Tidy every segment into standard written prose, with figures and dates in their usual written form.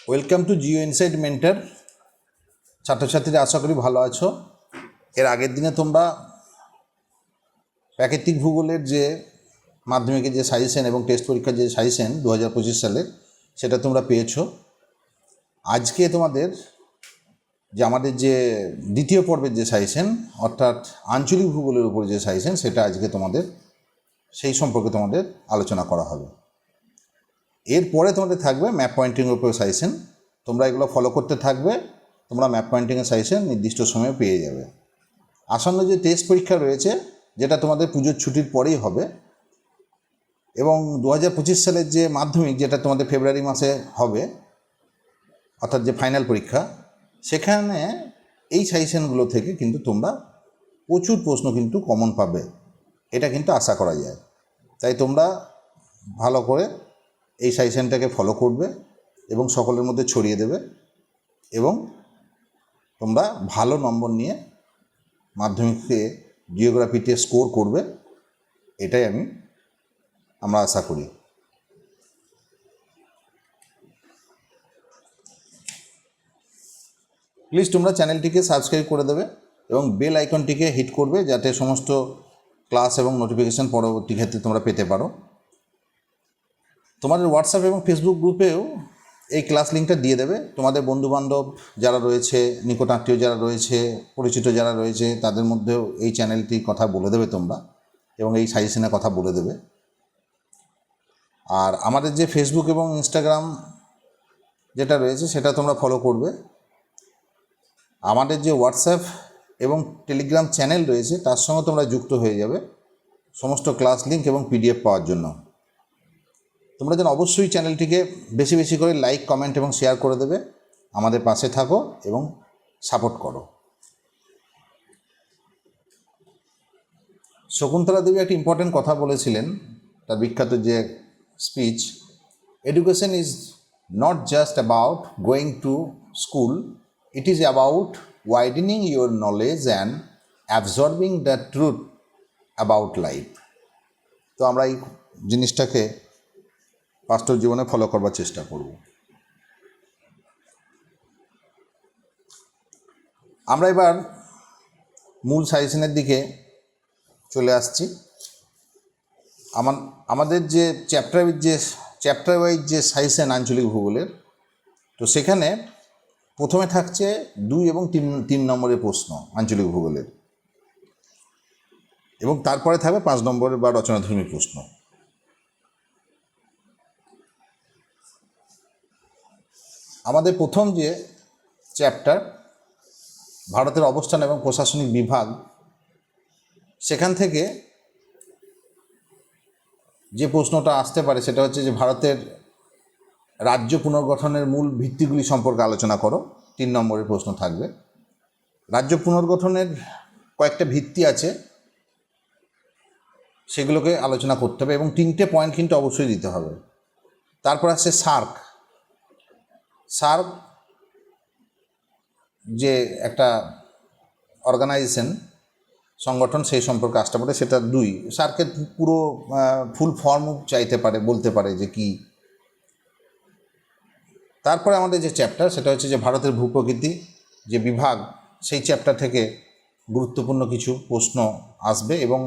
Welcome to Jio insight mentor. ছাত্রছাত্রীরা আশা করি ভালো আছো। এর আগের দিনে তোমরা প্রাকৃতিক ভূগোলের যে মাধ্যমিকের যে সাজেশন এবং টেস্ট পরীক্ষার যে সাজেশন 2025 সালের সেটা তোমরা পেয়েছো। আজকে তোমাদের যে আমাদের যে দ্বিতীয় পর্বের যে সাজেশন অর্থাৎ আঞ্চলিক ভূগোলের উপর যে সাজেশন সেটা আজকে তোমাদের সেই সম্পর্কে তোমাদের আলোচনা করা হবে। এরপরে তোমাদের থাকবে ম্যাপ পয়েন্টিংয়ের উপর সাজেশন। তোমরা এগুলো ফলো করতে থাকবে, তোমরা ম্যাপ পয়েন্টিংয়ের সাজেশন নির্দিষ্ট সময়ে পেয়ে যাবে। আসন্ন যে টেস্ট পরীক্ষা রয়েছে যেটা তোমাদের পুজোর ছুটির পরেই হবে, এবং 2025 সালের যে মাধ্যমিক যেটা তোমাদের ফেব্রুয়ারি মাসে হবে অর্থাৎ যে ফাইনাল পরীক্ষা, সেখানে এই সাজেশনগুলো থেকে কিন্তু তোমরা প্রচুর প্রশ্ন কিন্তু কমন পাবে, এটা কিন্তু আশা করা যায়। তাই তোমরা ভালো করে এই সাজেশনটাকে ফলো করবে এবং সকলের মধ্যে ছড়িয়ে দেবে এবং তোমরা ভালো নম্বর নিয়ে মাধ্যমিকে জিওগ্রাফিতে স্কোর করবে, এটাই আমরা আশা করি। প্লিজ তোমরা চ্যানেলটিকে সাবস্ক্রাইব করে দেবে এবং বেল আইকনটিকে হিট করবে যাতে সমস্ত ক্লাস এবং নোটিফিকেশান পরবর্তী ক্ষেত্রে তোমরা পেতে পারো। তোমাদের হোয়াটসঅ্যাপ এবং ফেসবুক গ্রুপেও এই ক্লাস লিঙ্কটা দিয়ে দেবে। তোমাদের বন্ধুবান্ধব যারা রয়েছে, নিকটাত্মীয় যারা রয়েছে, পরিচিত যারা রয়েছে, তাদের মধ্যেও এই চ্যানেলটির কথা বলে দেবে তোমরা এবং এই সাজেশনের কথা বলে দেবে। আর আমাদের যে ফেসবুক এবং ইনস্টাগ্রাম যেটা রয়েছে সেটা তোমরা ফলো করবে। আমাদের যে হোয়াটসঅ্যাপ এবং টেলিগ্রাম চ্যানেল রয়েছে তার সঙ্গে তোমরা যুক্ত হয়ে যাবে সমস্ত ক্লাস লিঙ্ক এবং পিডিএফ পাওয়ার জন্য। তোমরা যেন অবশ্যই চ্যানেলটিকে বেশি বেশি করে লাইক, কমেন্ট এবং শেয়ার করে দেবে। আমাদের পাশে থাকো এবং সাপোর্ট করো। শকুন্তলা দেবী একটি ইম্পর্টেন্ট কথা বলেছিলেন, তার বিখ্যাত যে speech, education is not just about going to school, it is about widening your knowledge and absorbing the truth about life. তো আমরা এই জিনিসটাকে বাস্তব জীবনে ফলো করবার চেষ্টা করব। আমরা এবার মূল সাজেশনের দিকে চলে আসছি। আমাদের যে চ্যাপ্টার ওয়াইজ যে সাজেশন আঞ্চলিক ভূগোলের, তো সেখানে প্রথমে থাকছে 2 এবং 3 নম্বরের প্রশ্ন আঞ্চলিক ভূগোলের, এবং তারপরে থাকবে 5 নম্বরের বা রচনাধর্মী প্রশ্ন। আমাদের প্রথম যে চ্যাপ্টার ভারতের অবস্থান এবং প্রশাসনিক বিভাগ, সেখান থেকে যে প্রশ্নটা আসতে পারে সেটা হচ্ছে যে ভারতের রাজ্য পুনর্গঠনের মূল ভিত্তিগুলি সম্পর্কে আলোচনা করো। 3 নম্বরের প্রশ্ন থাকবে। রাজ্য পুনর্গঠনের কয়েকটা ভিত্তি আছে, সেগুলোকে আলোচনা করতে হবে এবং 3টে পয়েন্ট কিন্তু অবশ্যই দিতে হবে। তারপর আসছে সার্ক যে একটা অর্গানাইজেশন, সংগঠন, সেই সম্পর্কে আসতে পারে, সেটা 2। সার্কের পুরো ফুল ফর্ম চাইতে পারে, বলতে পারে যে কি। তারপরে আমাদের যে চ্যাপ্টার সেটা হচ্ছে যে ভারতের ভূপ্রকৃতি যে বিভাগ, সেই চ্যাপ্টার থেকে গুরুত্বপূর্ণ কিছু প্রশ্ন আসবে। এবং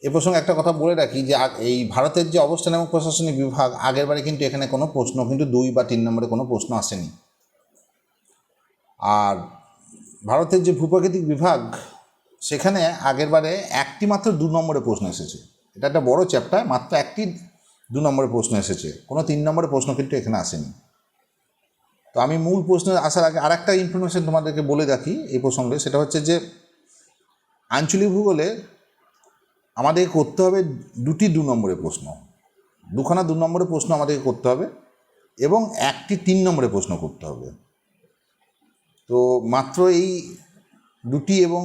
এ প্রসঙ্গে একটা কথা বলে রাখি যে এই ভারতের যে অবস্থান এবং প্রশাসনিক বিভাগ, আগেরবারে কিন্তু এখানে কোনো প্রশ্ন কিন্তু 2 বা 3 নম্বরে কোনো প্রশ্ন আসেনি। আর ভারতের যে ভূপ্রাকৃতিক বিভাগ, সেখানে আগেরবারে একটি মাত্র 2 নম্বরে প্রশ্ন এসেছে। এটা একটা বড় চ্যাপ্টার, মাত্র একটি 2 নম্বরে প্রশ্ন এসেছে, কোনো 3 নম্বরে প্রশ্ন কিন্তু এখানে আসেনি। তো আমি মূল প্রশ্নে আসার আগে আর একটা ইনফরমেশন তোমাদেরকে বলে রাখি এই প্রসঙ্গে, সেটা হচ্ছে যে আঞ্চলিক ভূগোলে আমাদের করতে হবে 2টি 2 নম্বরের প্রশ্ন, 2খানা 2 নম্বরের প্রশ্ন আমাদেরকে করতে হবে এবং একটি 3 নম্বরের প্রশ্ন করতে হবে। তো মাত্র এই 2টি এবং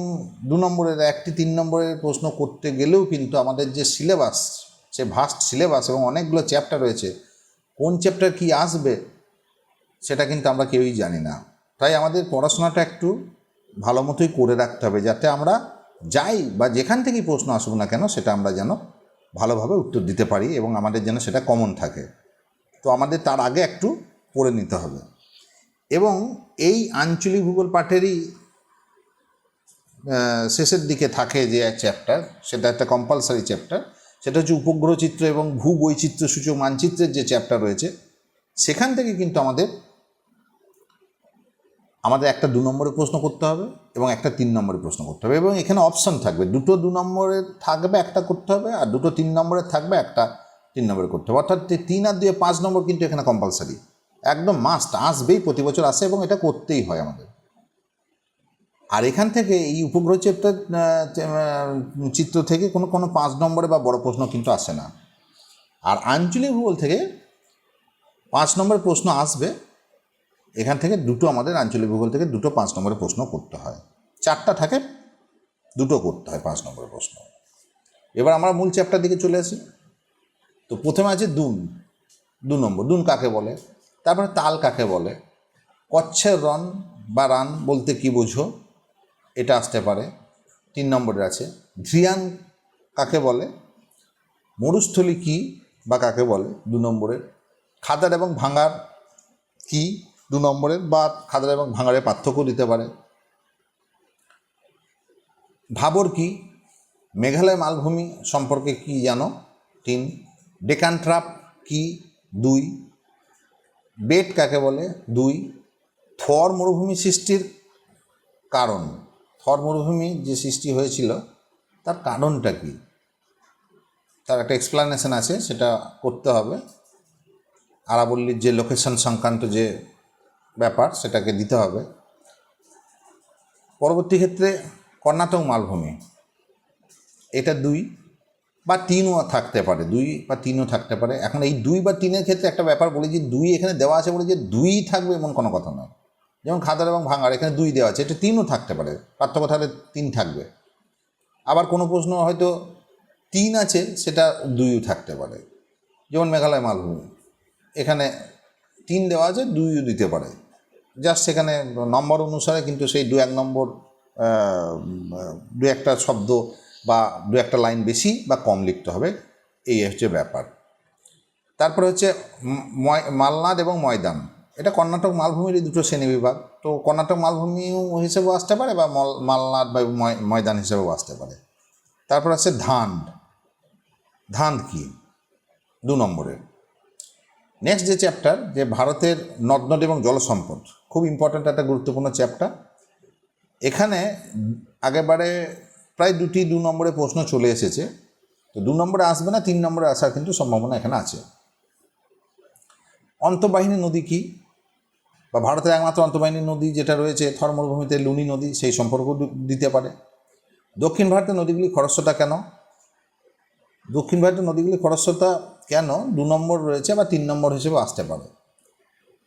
2 নম্বরের, একটি 3 নম্বরের প্রশ্ন করতে গেলেও কিন্তু আমাদের যে সিলেবাস, সে ভাস্ট সিলেবাস এবং অনেকগুলো চ্যাপ্টার রয়েছে, কোন চ্যাপ্টার কি আসবে সেটা কিন্তু আমরা কেউই জানি না। তাই আমাদের পড়াশোনাটা একটু ভালো মতোই করে রাখতে হবে, যাতে আমরা যাই বা যেখান থেকেই প্রশ্ন আসুক না কেন সেটা আমরা যেন ভালোভাবে উত্তর দিতে পারি এবং আমাদের যেন সেটা কমন থাকে। তো আমাদের তার আগে একটু পড়ে নিতে হবে। এবং এই আঞ্চলিক ভূগোল পাঠেরই শেষের দিকে থাকে যে চ্যাপ্টার, সেটা একটা কম্পালসারি চ্যাপ্টার, সেটা হচ্ছে উপগ্রহ চিত্র এবং ভূবৈচিত্র্য সূচক মানচিত্রের যে চ্যাপ্টার রয়েছে, সেখান থেকে কিন্তু আমাদের একটা 2 নম্বরের প্রশ্ন করতে হবে এবং একটা 3 নম্বরের প্রশ্ন করতে হবে, এবং এখানে অপশন থাকবে, দুটো 2 নম্বরের থাকবে একটা করতে হবে, আর দুটো 3 নম্বরের থাকবে একটা 3 নম্বরে করতে হবে। অর্থাৎ 3 আর 2 5 নম্বর কিন্তু এখানে কম্পালসারি, একদম মাস্ট, আসবেই, প্রতি বছর আসে এবং এটা করতেই হয় আমাদের। আর এখান থেকে এই উপগ্রহ চ্যাপ্টার চিত্র থেকে কোনো 5 নম্বরে বা বড় প্রশ্ন কিন্তু আসে না। আর আঞ্চলিক ভূগোল থেকে 5 নম্বরের প্রশ্ন আসবে, এখান থেকে দুটো আমাদের আঞ্চলিক ভূগোল থেকে দুটো 5 নম্বরের প্রশ্ন করতে হয়, 4টা থাকে, দুটো করতে হয় 5 নম্বরের প্রশ্ন। এবার আমরা মূল চ্যাপ্টার দিকে চলে আসি। তো প্রথমে আছে দুন, 2 নম্বর, দুন কাকে বলে, তারপরে তাল কাকে বলে, কচ্ছের রন বা রান বলতে কি বোঝো, এটা আসতে পারে, 3 নম্বরের আছে। ধ্রিয়ান কাকে বলে, মরুস্থলী কি বা কাকে বলে, 2 নম্বরের। খাদার এবং ভাঙার কি, 2 নম্বরের, বা খাদার এবং ভাঙারের পার্থক্য দিতে পারে। ভাবর কি, মেঘালয় মালভূমি সম্পর্কে কি জানো, 3। ডেকান ট্রাপ কি, 2। বেট কাকে বলে, 2। থর মরুভূমি সৃষ্টির কারণ, থর মরুভূমি যে সৃষ্টি হয়েছিল তার কারণটা কি, তার একটা এক্সপ্লানেশন আছে, সেটা করতে হবে। আরাবল্লীর যে লোকেশন সংক্রান্ত যে ব্যাপার, সেটাকে দিতে হবে। পরবর্তী ক্ষেত্রে কর্ণাটক মালভূমি, এটা 2 বা 3ও থাকতে পারে, 2 বা 3ও থাকতে পারে। এখন এই 2 বা 3-এর ক্ষেত্রে একটা ব্যাপার বলি, যে 2 এখানে দেওয়া আছে বলে যে 2 থাকবে এমন কোনো কথা নয়। যেমন খাদার এবং ভাঙার, এখানে 2 দেওয়া আছে, এটা 3ও থাকতে পারে, পার্থক্য তাহলে 3 থাকবে। আবার কোনো প্রশ্ন হয়তো 3 আছে, সেটা 2ও থাকতে পারে, যেমন মেঘালয় মালভূমি, এখানে 3 দেওয়া আছে, 2ও দিতে পারে, জাস্ট সেখানে নম্বর অনুসারে কিন্তু সেই 2-1 নম্বর, 2-একটা শব্দ বা 2-একটা লাইন বেশি বা কম লিখতে হবে, এই হচ্ছে ব্যাপার। তারপরে হচ্ছে মালনাদ এবং ময়দান, এটা কর্ণাটক মালভূমির দুটো শ্রেণী বিভাগ। তো কর্ণাটক মালভূমিও হিসেবেও আসতে পারে বা মালনাদ বা ময়দান হিসেবেও আসতে পারে। তারপর আছে ধান্ড, ধান্ড কি, 2 নম্বরের। নেক্সট যে চ্যাপ্টার, যে ভারতের নদ নদী এবং জলসম্পদ, খুব ইম্পর্ট্যান্ট একটা গুরুত্বপূর্ণ চ্যাপ্টার। এখানে আগেবারে প্রায় 2 নম্বরে প্রশ্ন চলে এসেছে, তো 2 নম্বরে আসবে না, 3 নম্বরে আসার কিন্তু সম্ভাবনা এখানে আছে। অন্তর্বাহিনী নদী কি, বা ভারতের একমাত্র অন্তর্বাহিনী নদী যেটা রয়েছে থর মরুভূমিতে, লুনি নদী, সেই সম্পর্ক দিতে পারে। দক্ষিণ ভারতের নদীগুলি খরস্রোতা কেন, দক্ষিণ ভারতের নদীগুলি খরস্রোতা কেন 2 নম্বর রয়েছে, বা 3 নম্বর হিসেবে আসতে পারে।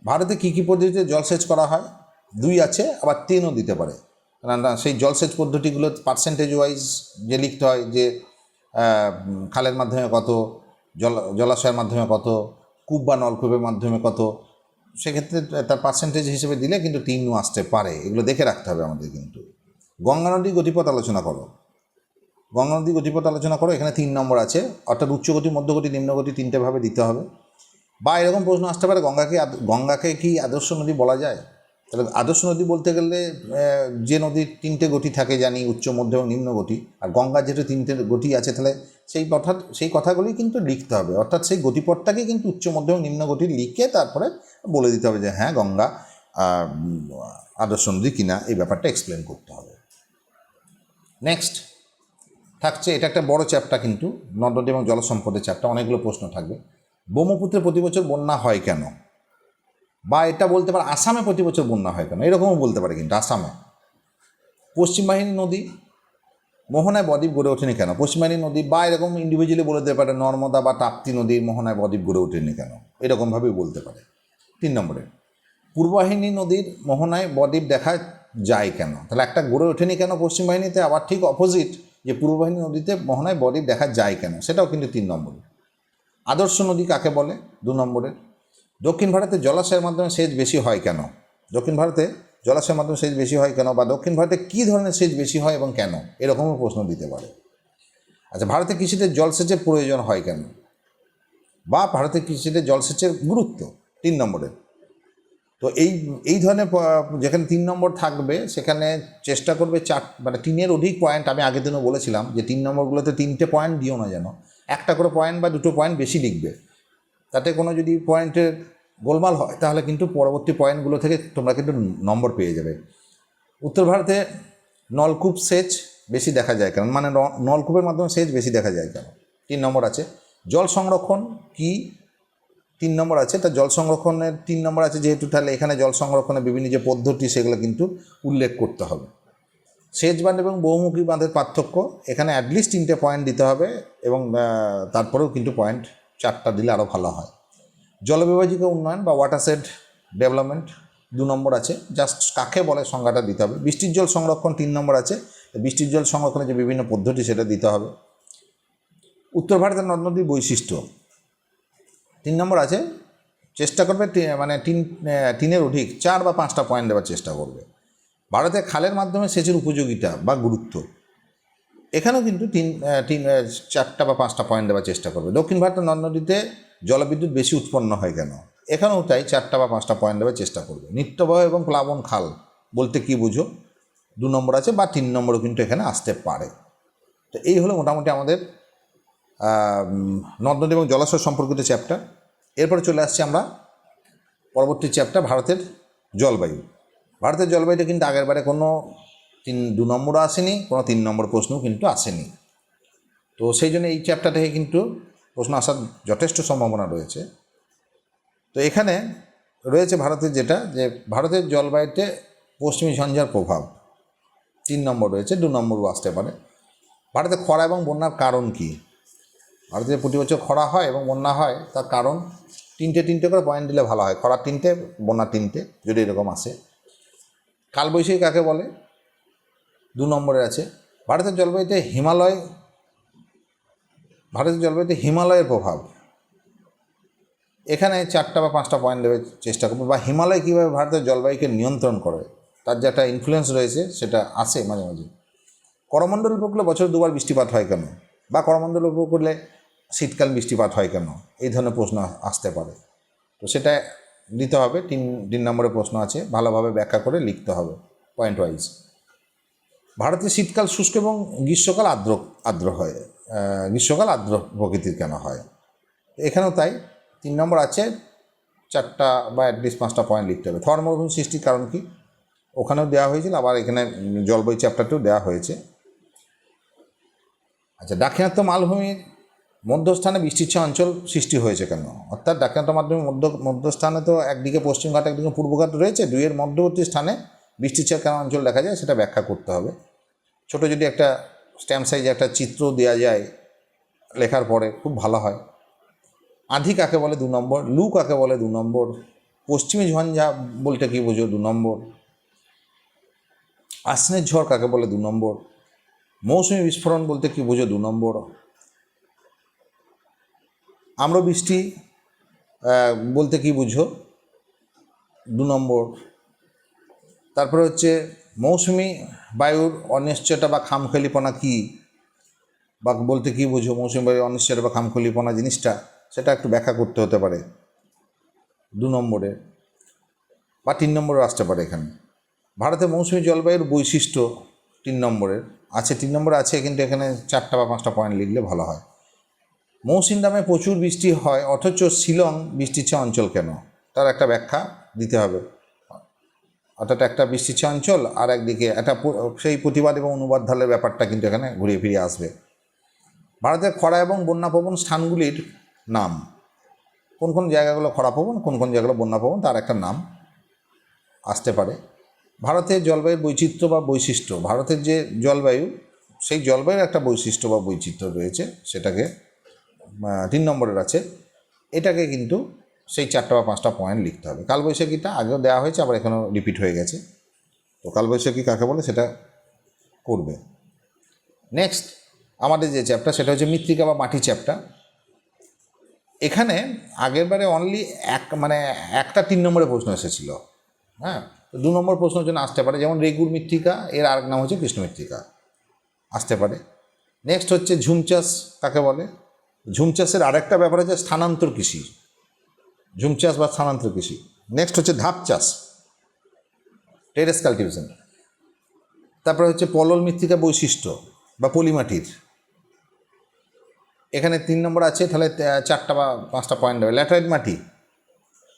ভারতে কী কী পদ্ধতিতে জলসেচ করা হয়, 2 আছে, আবার 3ও দিতে পারে। না, সেই জলসেচ পদ্ধতিগুলো পার্সেন্টেজ ওয়াইজ যে লিখতে হয়, যে খালের মাধ্যমে কত, জলাশয়ের মাধ্যমে কত, কূপ বা নলকূপের মাধ্যমে কত, সেক্ষেত্রে তার পার্সেন্টেজ হিসেবে দিলে কিন্তু 3ও আসতে পারে, এগুলো দেখে রাখতে হবে আমাদের। কিন্তু গঙ্গা নদী গতিপথ আলোচনা করো, গঙ্গা নদী গতিপথ আলোচনা করো, এখানে 3 নম্বর আছে, অর্থাৎ উচ্চগতি, মধ্যগতি, নিম্নগতি 3টে ভাবে দিতে হবে। বা এরকম প্রশ্ন আসতে পারে, গঙ্গাকে কি আদর্শ নদী বলা যায়, তাহলে আদর্শ নদী বলতে গেলে যে নদীর 3টে গতি থাকে জানি, উচ্চ, মধ্য এবং নিম্ন গতি, আর গঙ্গার যেহেতু 3টে গতি আছে, তাহলে সেই কথাগুলি কিন্তু লিখতে হবে, অর্থাৎ সেই গতিপথটাকে কিন্তু উচ্চ, মধ্য এবং নিম্ন গতি লিখে তারপরে বলে দিতে হবে যে হ্যাঁ গঙ্গা আদর্শ নদী কিনা, এই ব্যাপারটা এক্সপ্লেন করতে হবে। নেক্সট থাকছে, এটা একটা বড় চ্যাপ্টার কিন্তু, নদ নদী এবং জলসম্পদের চ্যাপ্টার, অনেকগুলো প্রশ্ন থাকবে। ব্রহ্মপুত্রে প্রতি বছর বন্যা হয় কেন, বা এটা বলতে পারে আসামে প্রতি বছর বন্যা হয় কেন, এরকমও বলতে পারে কিন্তু আসামে। পশ্চিম বাহিনী নদী, মোহনায় বদ্বীপ গড়ে ওঠেনি কেন, পশ্চিম বাহিনী নদী, বা এরকম ইন্ডিভিজুয়ালি বলে দিতে পারে নর্মদা বা তাপ্তি নদীর মোহনায় বদ্বীপ গড়ে ওঠেনি কেন, এরকমভাবেই বলতে পারে। 3 নম্বরে পূর্ববাহিনী নদীর মোহনায় বদ্বীপ দেখা যায় কেন, তাহলে একটা গড়ে ওঠেনি কেন পশ্চিম বাহিনীতে, আবার ঠিক অপোজিট যে পূর্ববাহিনী নদীতে মোহনায় বদ্বীপ দেখা যায় কেন, সেটাও কিন্তু 3 নম্বরে। আদর্শ নদী কাকে বলে, 2 নম্বরে। দক্ষিণ ভারতে জলাশয়ের মাধ্যমে সেচ বেশি হয় কেন, দক্ষিণ ভারতে জলাশয়ের মাধ্যমে সেচ বেশি হয় কেন, বা দক্ষিণ ভারতে কী ধরনের সেচ বেশি হয় এবং কেন, এরকমও প্রশ্ন দিতে পারে। আচ্ছা, ভারতে কৃষিতে জলসেচের প্রয়োজন হয় কেন, বা ভারতের কৃষিতে জলসেচের গুরুত্ব, 3 নম্বরে। তো এই ধরনের যেখানে 3 নম্বর থাকবে সেখানে চেষ্টা করবে মানে 3-এর অধিক পয়েন্ট। আমি আগের দিনও বলেছিলাম যে 3 নম্বরগুলোতে 3টে পয়েন্ট দিও না, যেন একটা করে পয়েন্ট বা 2টো পয়েন্ট বেশি লিখবে। তাতে কোনো যদি পয়েন্টের গোলমাল হয় তাহলে কিন্তু পরবর্তী পয়েন্টগুলো থেকে তোমরা কিন্তু নম্বর পেয়ে যাবে। উত্তর ভারতে নলকূপ সেচ বেশি দেখা যায় কেন, মানে নলকূপের মাধ্যমে সেচ বেশি দেখা যায় কেন? 3 নম্বর আছে। জল সংরক্ষণ কি 3 নম্বর আছে। তা জল সংরক্ষণের 3 নম্বর আছে যেহেতু, তাহলে এখানে জল সংরক্ষণের বিভিন্ন যে পদ্ধতি সেগুলো কিন্তু উল্লেখ করতে হবে। সেচ বাঁধ এবং বহুমুখী বাঁধের পার্থক্য, এখানে অ্যাটলিস্ট 3টে পয়েন্ট দিতে হবে এবং তারপরেও কিন্তু পয়েন্ট 4টা দিলে আরও ভালো হয়। জলবিভাজিকা উন্নয়ন বা ওয়াটারশেড ডেভেলপমেন্ট 2 নম্বর আছে। জাস্ট কাকে বলে সংজ্ঞাটা দিতে হবে। বৃষ্টির জল সংরক্ষণ 3 নম্বর আছে। বৃষ্টির জল সংরক্ষণের যে বিভিন্ন পদ্ধতি সেটা দিতে হবে। উত্তর ভারতের নদ নদীর বৈশিষ্ট্য 3 নম্বর আছে। চেষ্টা করবে মানে 3-এর অধিক 4 বা 5টা পয়েন্ট দেওয়ার চেষ্টা করবে। ভারতে খালের মাধ্যমে সেচের উপযোগিতা বা গুরুত্ব, এখানেও কিন্তু 4টা বা 5টা পয়েন্ট দেওয়ার চেষ্টা করবে। দক্ষিণ ভারতের নদ নদীতে জলবিদ্যুৎ বেশি উৎপন্ন হয় কেন, এখানেও তাই 4টা বা 5টা পয়েন্ট দেওয়ার চেষ্টা করবে। নিত্যবহ এবং প্লাবন খাল বলতে কি বুঝো 2 নম্বর আছে, বা 3 নম্বরও কিন্তু এখানে আসতে পারে। তো এই হলো মোটামুটি আমাদের নদ নদী এবং জলাশয় সম্পর্কিত চ্যাপ্টার। এরপরে চলে আসছি আমরা পরবর্তী চ্যাপ্টার, ভারতের জলবায়ু। ভারতের জলবায়ুটা কিন্তু আগেরবারে কোনো 2 নম্বরও আসেনি, কোনো 3 নম্বর প্রশ্নও কিন্তু আসেনি। তো সেই জন্য এই চ্যাপ্টার থেকে কিন্তু প্রশ্ন আসার যথেষ্ট সম্ভাবনা রয়েছে। তো এখানে রয়েছে ভারতের যেটা, যে ভারতের জলবায়ুতে পশ্চিমী ঝঞ্ঝার প্রভাব 3 নম্বর রয়েছে, 2 নম্বরও আসতে পারে। ভারতে খরা এবং বন্যার কারণ কি? ভারতে প্রতি বছর খরা হয় এবং বন্যা হয়, তার কারণ 3টে করে পয়েন্ট দিলে ভালো হয়। খরা 3টে, বন্যা 3টে, যদি এরকম আসে। কালবৈশাখী কাকে বলে 2 নম্বরে আছে। ভারতের জলবায়ুতে হিমালয়ের প্রভাব, এখানে 4টা বা 5টা পয়েন্ট দেওয়ার চেষ্টা করবে। বা হিমালয় কীভাবে ভারতের জলবায়ুকে নিয়ন্ত্রণ করে, তার যে একটা ইনফ্লুয়েন্স রয়েছে সেটা আসে মাঝে মাঝে। করমণ্ডল উপকূলে বছর 2বার বৃষ্টিপাত হয় কেন, বা করমণ্ডল উপকূলে শীতকাল বৃষ্টিপাত হয় কেন, এই ধরনের প্রশ্ন আসতে পারে। তো সেটা দিতে হবে। 3 নম্বরের প্রশ্ন আছে, ভালোভাবে ব্যাখ্যা করে লিখতে হবে পয়েন্ট ওয়াইজ। ভারতে শীতকাল শুষ্ক এবং গ্রীষ্মকাল আর্দ্র হয়, গ্রীষ্মকাল আর্দ্র প্রকৃতির কেন হয়, এখানেও তাই। 3 নম্বর আছে, 4টা বা অ্যাটলিস্ট 5টা পয়েন্ট লিখতে হবে। থর মরুভূমি সৃষ্টির কারণ কি, ওখানেও দেওয়া হয়েছিল, আবার এখানে জলবায়ু চ্যাপ্টারটাও দেওয়া হয়েছে। আচ্ছা, দাক্ষিণাত্য মালভূমির মধ্যস্থানে বৃষ্টিচ্ছা অঞ্চল সৃষ্টি হয়েছে কেন? অর্থাৎ দাক্ষিণাত্য মালভূমির মধ্যস্থানে তো একদিকে পশ্চিমঘাট একদিকে পূর্বঘাট রয়েছে, 2-এর মধ্যবর্তী স্থানে বৃষ্টিচ্ছা কেন অঞ্চল দেখা যায় সেটা ব্যাখ্যা করতে হবে। ছোট যদি একটা স্ট্যাম্প সাইজে একটা চিত্র দেওয়া যায় লেখার পরে, খুব ভালো হয়। আঁধি কাকে বলে 2 নম্বর। লু কাকে বলে 2 নম্বর। পশ্চিমী ঝঞ্ঝা বলতে কী বোঝো 2 নম্বর। আসনের ঝড় কাকে বলে 2 নম্বর। মৌসুমী বিস্ফোরণ বলতে কী বোঝো 2 নম্বর। আম্রবৃষ্টি বলতে কী বুঝো 2 নম্বর। তারপরে হচ্ছে মৌসুমি বায়ুর অনিশ্চয়তা বা খামখেয়ালিপনা কী, বা বলতে কী বুঝো মৌসুমি বায়ুর অনিশ্চয়তা বা খামখেয়ালিপনা জিনিসটা, সেটা একটু ব্যাখ্যা করতে হতে পারে 2 নম্বরে, বা 3 নম্বরে আসতে পারে এখানে। ভারতে মৌসুমি জলবায়ুর বৈশিষ্ট্য 3 নম্বরের আছে, 3 নম্বরে আছে, কিন্তু এখানে 4টা বা 5টা পয়েন্ট লিখলে ভালো হয়। মৌসিনরামে প্রচুর বৃষ্টি হয় অথচ শিলং বৃষ্টিচ্ছা অঞ্চল কেন, তার একটা ব্যাখ্যা দিতে হবে। অর্থাৎ একটা বৃষ্টিচ্ছা অঞ্চল, আর একদিকে একটা সেই প্রতিবাদ এবং অনুবাদ ঢালের ব্যাপারটা কিন্তু এখানে ঘুরিয়ে ফিরিয়ে আসবে। ভারতের খরা এবং বন্যাপ্রবণ স্থানগুলির নাম, কোন কোন জায়গাগুলো খরাপ্রবণ, কোন কোন জায়গাগুলো বন্যাপ্রবণ, তার একটা নাম আসতে পারে। ভারতের জলবায়ুর বৈচিত্র্য বা বৈশিষ্ট্য, ভারতের যে জলবায়ু, সেই জলবায়ুর একটা বৈশিষ্ট্য বা বৈচিত্র্য রয়েছে, সেটাকে 3 নম্বরের আছে। এটাকে কিন্তু সেই 4টা বা 5টা পয়েন্ট লিখতে হবে। কালবৈশাখীটা আগেও দেওয়া হয়েছে, আবার এখানেও রিপিট হয়ে গেছে। তো কালবৈশাখী কাকে বলে সেটা করবে। নেক্সট আমাদের যে চ্যাপ্টার সেটা হচ্ছে মৃত্তিকা বা মাটি চ্যাপ্টার। এখানে আগেরবারে অনলি একটা 3 নম্বরের প্রশ্ন এসেছিল। হ্যাঁ, তো 2 নম্বর প্রশ্নের জন্য আসতে পারে, যেমন রেগুর মৃত্তিকা, এর আরেক নাম হচ্ছে কৃষ্ণ মৃত্তিকা, আসতে পারে। নেক্সট হচ্ছে ঝুম চাষ কাকে বলে। ঝুম চাষের আরেকটা ব্যাপার হচ্ছে স্থানান্তর কৃষি, ঝুম চাষ বা স্থানান্তর কৃষি। নেক্সট হচ্ছে ধাপ চাষ, টেরেস কাল্টিভেশন। তারপরে হচ্ছে পলল মৃত্তিকা বৈশিষ্ট্য বা পলিমাটির, এখানে 3 নম্বর আছে, তাহলে 4টা বা 5টা পয়েন্ট দেবে। ল্যাটেরাইট মাটি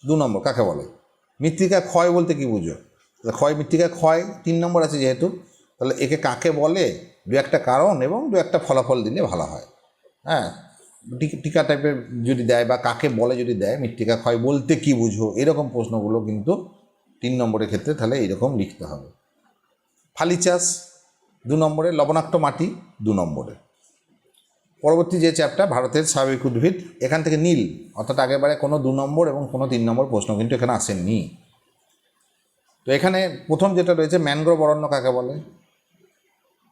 2 নম্বর কাকে বলে? মৃত্তিকা ক্ষয় বলতে কি বুঝো? ক্ষয়, মৃত্তিকা ক্ষয় 3 নম্বর আছে যেহেতু, তাহলে একে কাকে বলে, দু একটা কারণ এবং দু একটা ফলাফল দিলে ভালো হয়। হ্যাঁ, টিকা টাইপের যদি দেয় বা কাকে বলে যদি দেয়, মৃত্তিকা ক্ষয় বলতে কি বুঝো, এরকম প্রশ্নগুলো কিন্তু 3 নম্বরের ক্ষেত্রে তাহলে এইরকম লিখতে হবে। ফালি চাষ 2 নম্বরে, লবণাক্ত মাটি 2 নম্বরে। পরবর্তী যে চ্যাপ্টার ভারতের স্বাভাবিক উদ্ভিদ, এখান থেকে নীল, অর্থাৎ আগেরবারে কোনো 2 নম্বর এবং কোনো 3 নম্বর প্রশ্ন কিন্তু এখানে আসেননি। তো এখানে প্রথম যেটা রয়েছে ম্যানগ্রোভ অরণ্য কাকে বলে?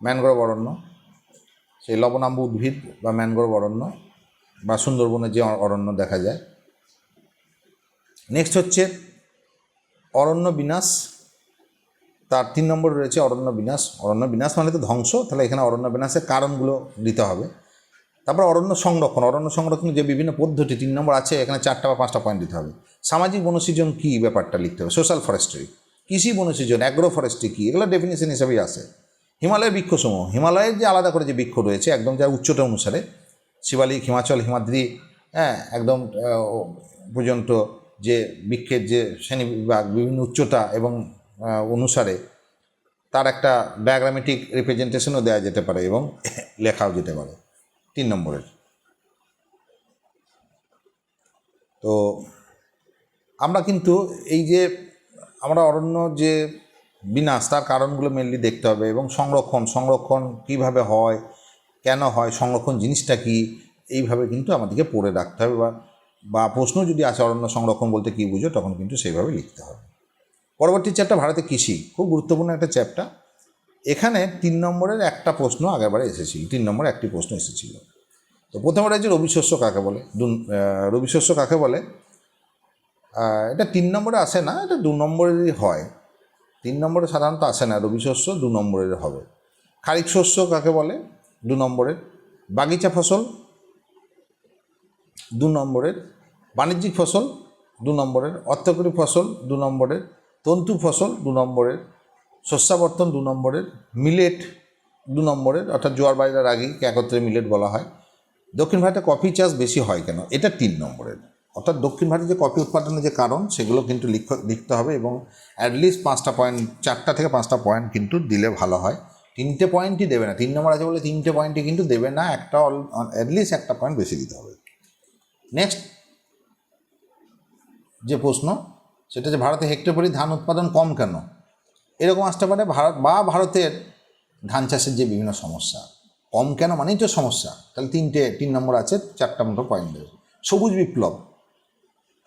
ম্যানগ্রোভ অরণ্য সেই লবণাম্ব উদ্ভিদ বা ম্যানগ্রোভ অরণ্য বা সুন্দরবনের যে অরণ্য দেখা যায়। নেক্সট হচ্ছে অরণ্য বিনাশ, তার 3 নম্বর রয়েছে অরণ্য বিনাশ। অরণ্য বিনাশ মানে তো ধ্বংস, তাহলে এখানে অরণ্য বিনাশের কারণগুলো দিতে হবে। তারপর অরণ্য সংরক্ষণ, অরণ্য সংরক্ষণের যে বিভিন্ন পদ্ধতি 3 নম্বর আছে, এখানে 4টা বা 5টা পয়েন্ট দিতে হবে। সামাজিক বনসৃজন কী, ব্যাপারটা লিখতে হবে। সোশ্যাল ফরেস্ট্রি, কৃষি বনসৃজন, অ্যাগ্রো ফরেস্ট্রি কী, এগুলো ডেফিনেশন হিসাবেই আসে। হিমালয়ের বৃক্ষসমূহ, হিমালয়ের যে আলাদা করে যে বৃক্ষ রয়েছে একদম যার উচ্চতা অনুসারে, শিবালিক, হিমাচল, হিমাদ্রি, হ্যাঁ, একদম পর্যন্ত যে বৃক্ষের যে শ্রেণী বিভাগ বিভিন্ন উচ্চতা এবং অনুসারে তার একটা ডায়াগ্রামেটিক রিপ্রেজেন্টেশনও দেওয়া যেতে পারে এবং লেখাও যেতে পারে 3 নম্বরের। তো আমরা কিন্তু এই যে আমরা অরণ্য যে বিনাশ তার কারণগুলো মেনলি দেখতে হবে, এবং সংরক্ষণ কীভাবে হয়, কেন হয়, সংরক্ষণ জিনিসটা কি, এইভাবে কিন্তু আমাদেরকে পড়ে রাখতে হবে, বা প্রশ্ন যদি আসে অরণ্য সংরক্ষণ বলতে কী বুঝো, তখন কিন্তু সেইভাবে লিখতে হবে। পরবর্তী চ্যাপ্টার ভারতে কৃষি, খুব গুরুত্বপূর্ণ একটা চ্যাপ্টার। এখানে 3 নম্বরের একটা প্রশ্ন আগেরবারে এসেছিল, 3 নম্বরে একটি প্রশ্ন এসেছিল। তো প্রথমে রয়েছে রবি শস্য কাকে বলে। রবি শস্য কাকে বলে, এটা 3 নম্বরে আসে না, এটা 2 নম্বরেরই হয়। 3 নম্বরে সাধারণত আসে না, রবি শস্য 2 নম্বরের হবে। খারিফ শস্য কাকে বলে, 2 নম্বরের। বাগিচা ফসল 2 নম্বরের। বাণিজ্যিক ফসল 2 নম্বরের। অর্থকরী ফসল 2 নম্বরের। তন্তু ফসল 2 নম্বরের। শস্যাবর্তন 2 নম্বরের। মিলেট 2 নম্বরের, অর্থাৎ জোয়ার বাজরার আগেই একত্রে মিলেট বলা হয়। দক্ষিণ ভারতে কফি চাষ বেশি হয় কেন, এটা 3 নম্বরের। অর্থাৎ দক্ষিণ ভারতে যে কফি উৎপাদনের যে কারণ সেগুলো কিন্তু লিখতে হবে, এবং অ্যাটলিস্ট 5টা পয়েন্ট, 4টা থেকে 5টা পয়েন্ট কিন্তু দিলে ভালো হয়। 3টে পয়েন্টই দেবে না, 3 নম্বর আছে বলে 3টে পয়েন্টই কিন্তু দেবে না, একটা অ্যাটলিস্ট একটা পয়েন্ট বেশি দিতে হবে। নেক্সট যে প্রশ্ন সেটা হচ্ছে ভারতে হেক্টর প্রতি ধান উৎপাদন কম কেন, এরকম আসতে পারে। ভারতের ধান চাষের যে বিভিন্ন সমস্যা, কম কেন মানেই তো সমস্যা, তাহলে 3 নম্বর আছে, 4টা মতো পয়েন্ট দেবে। সবুজ বিপ্লব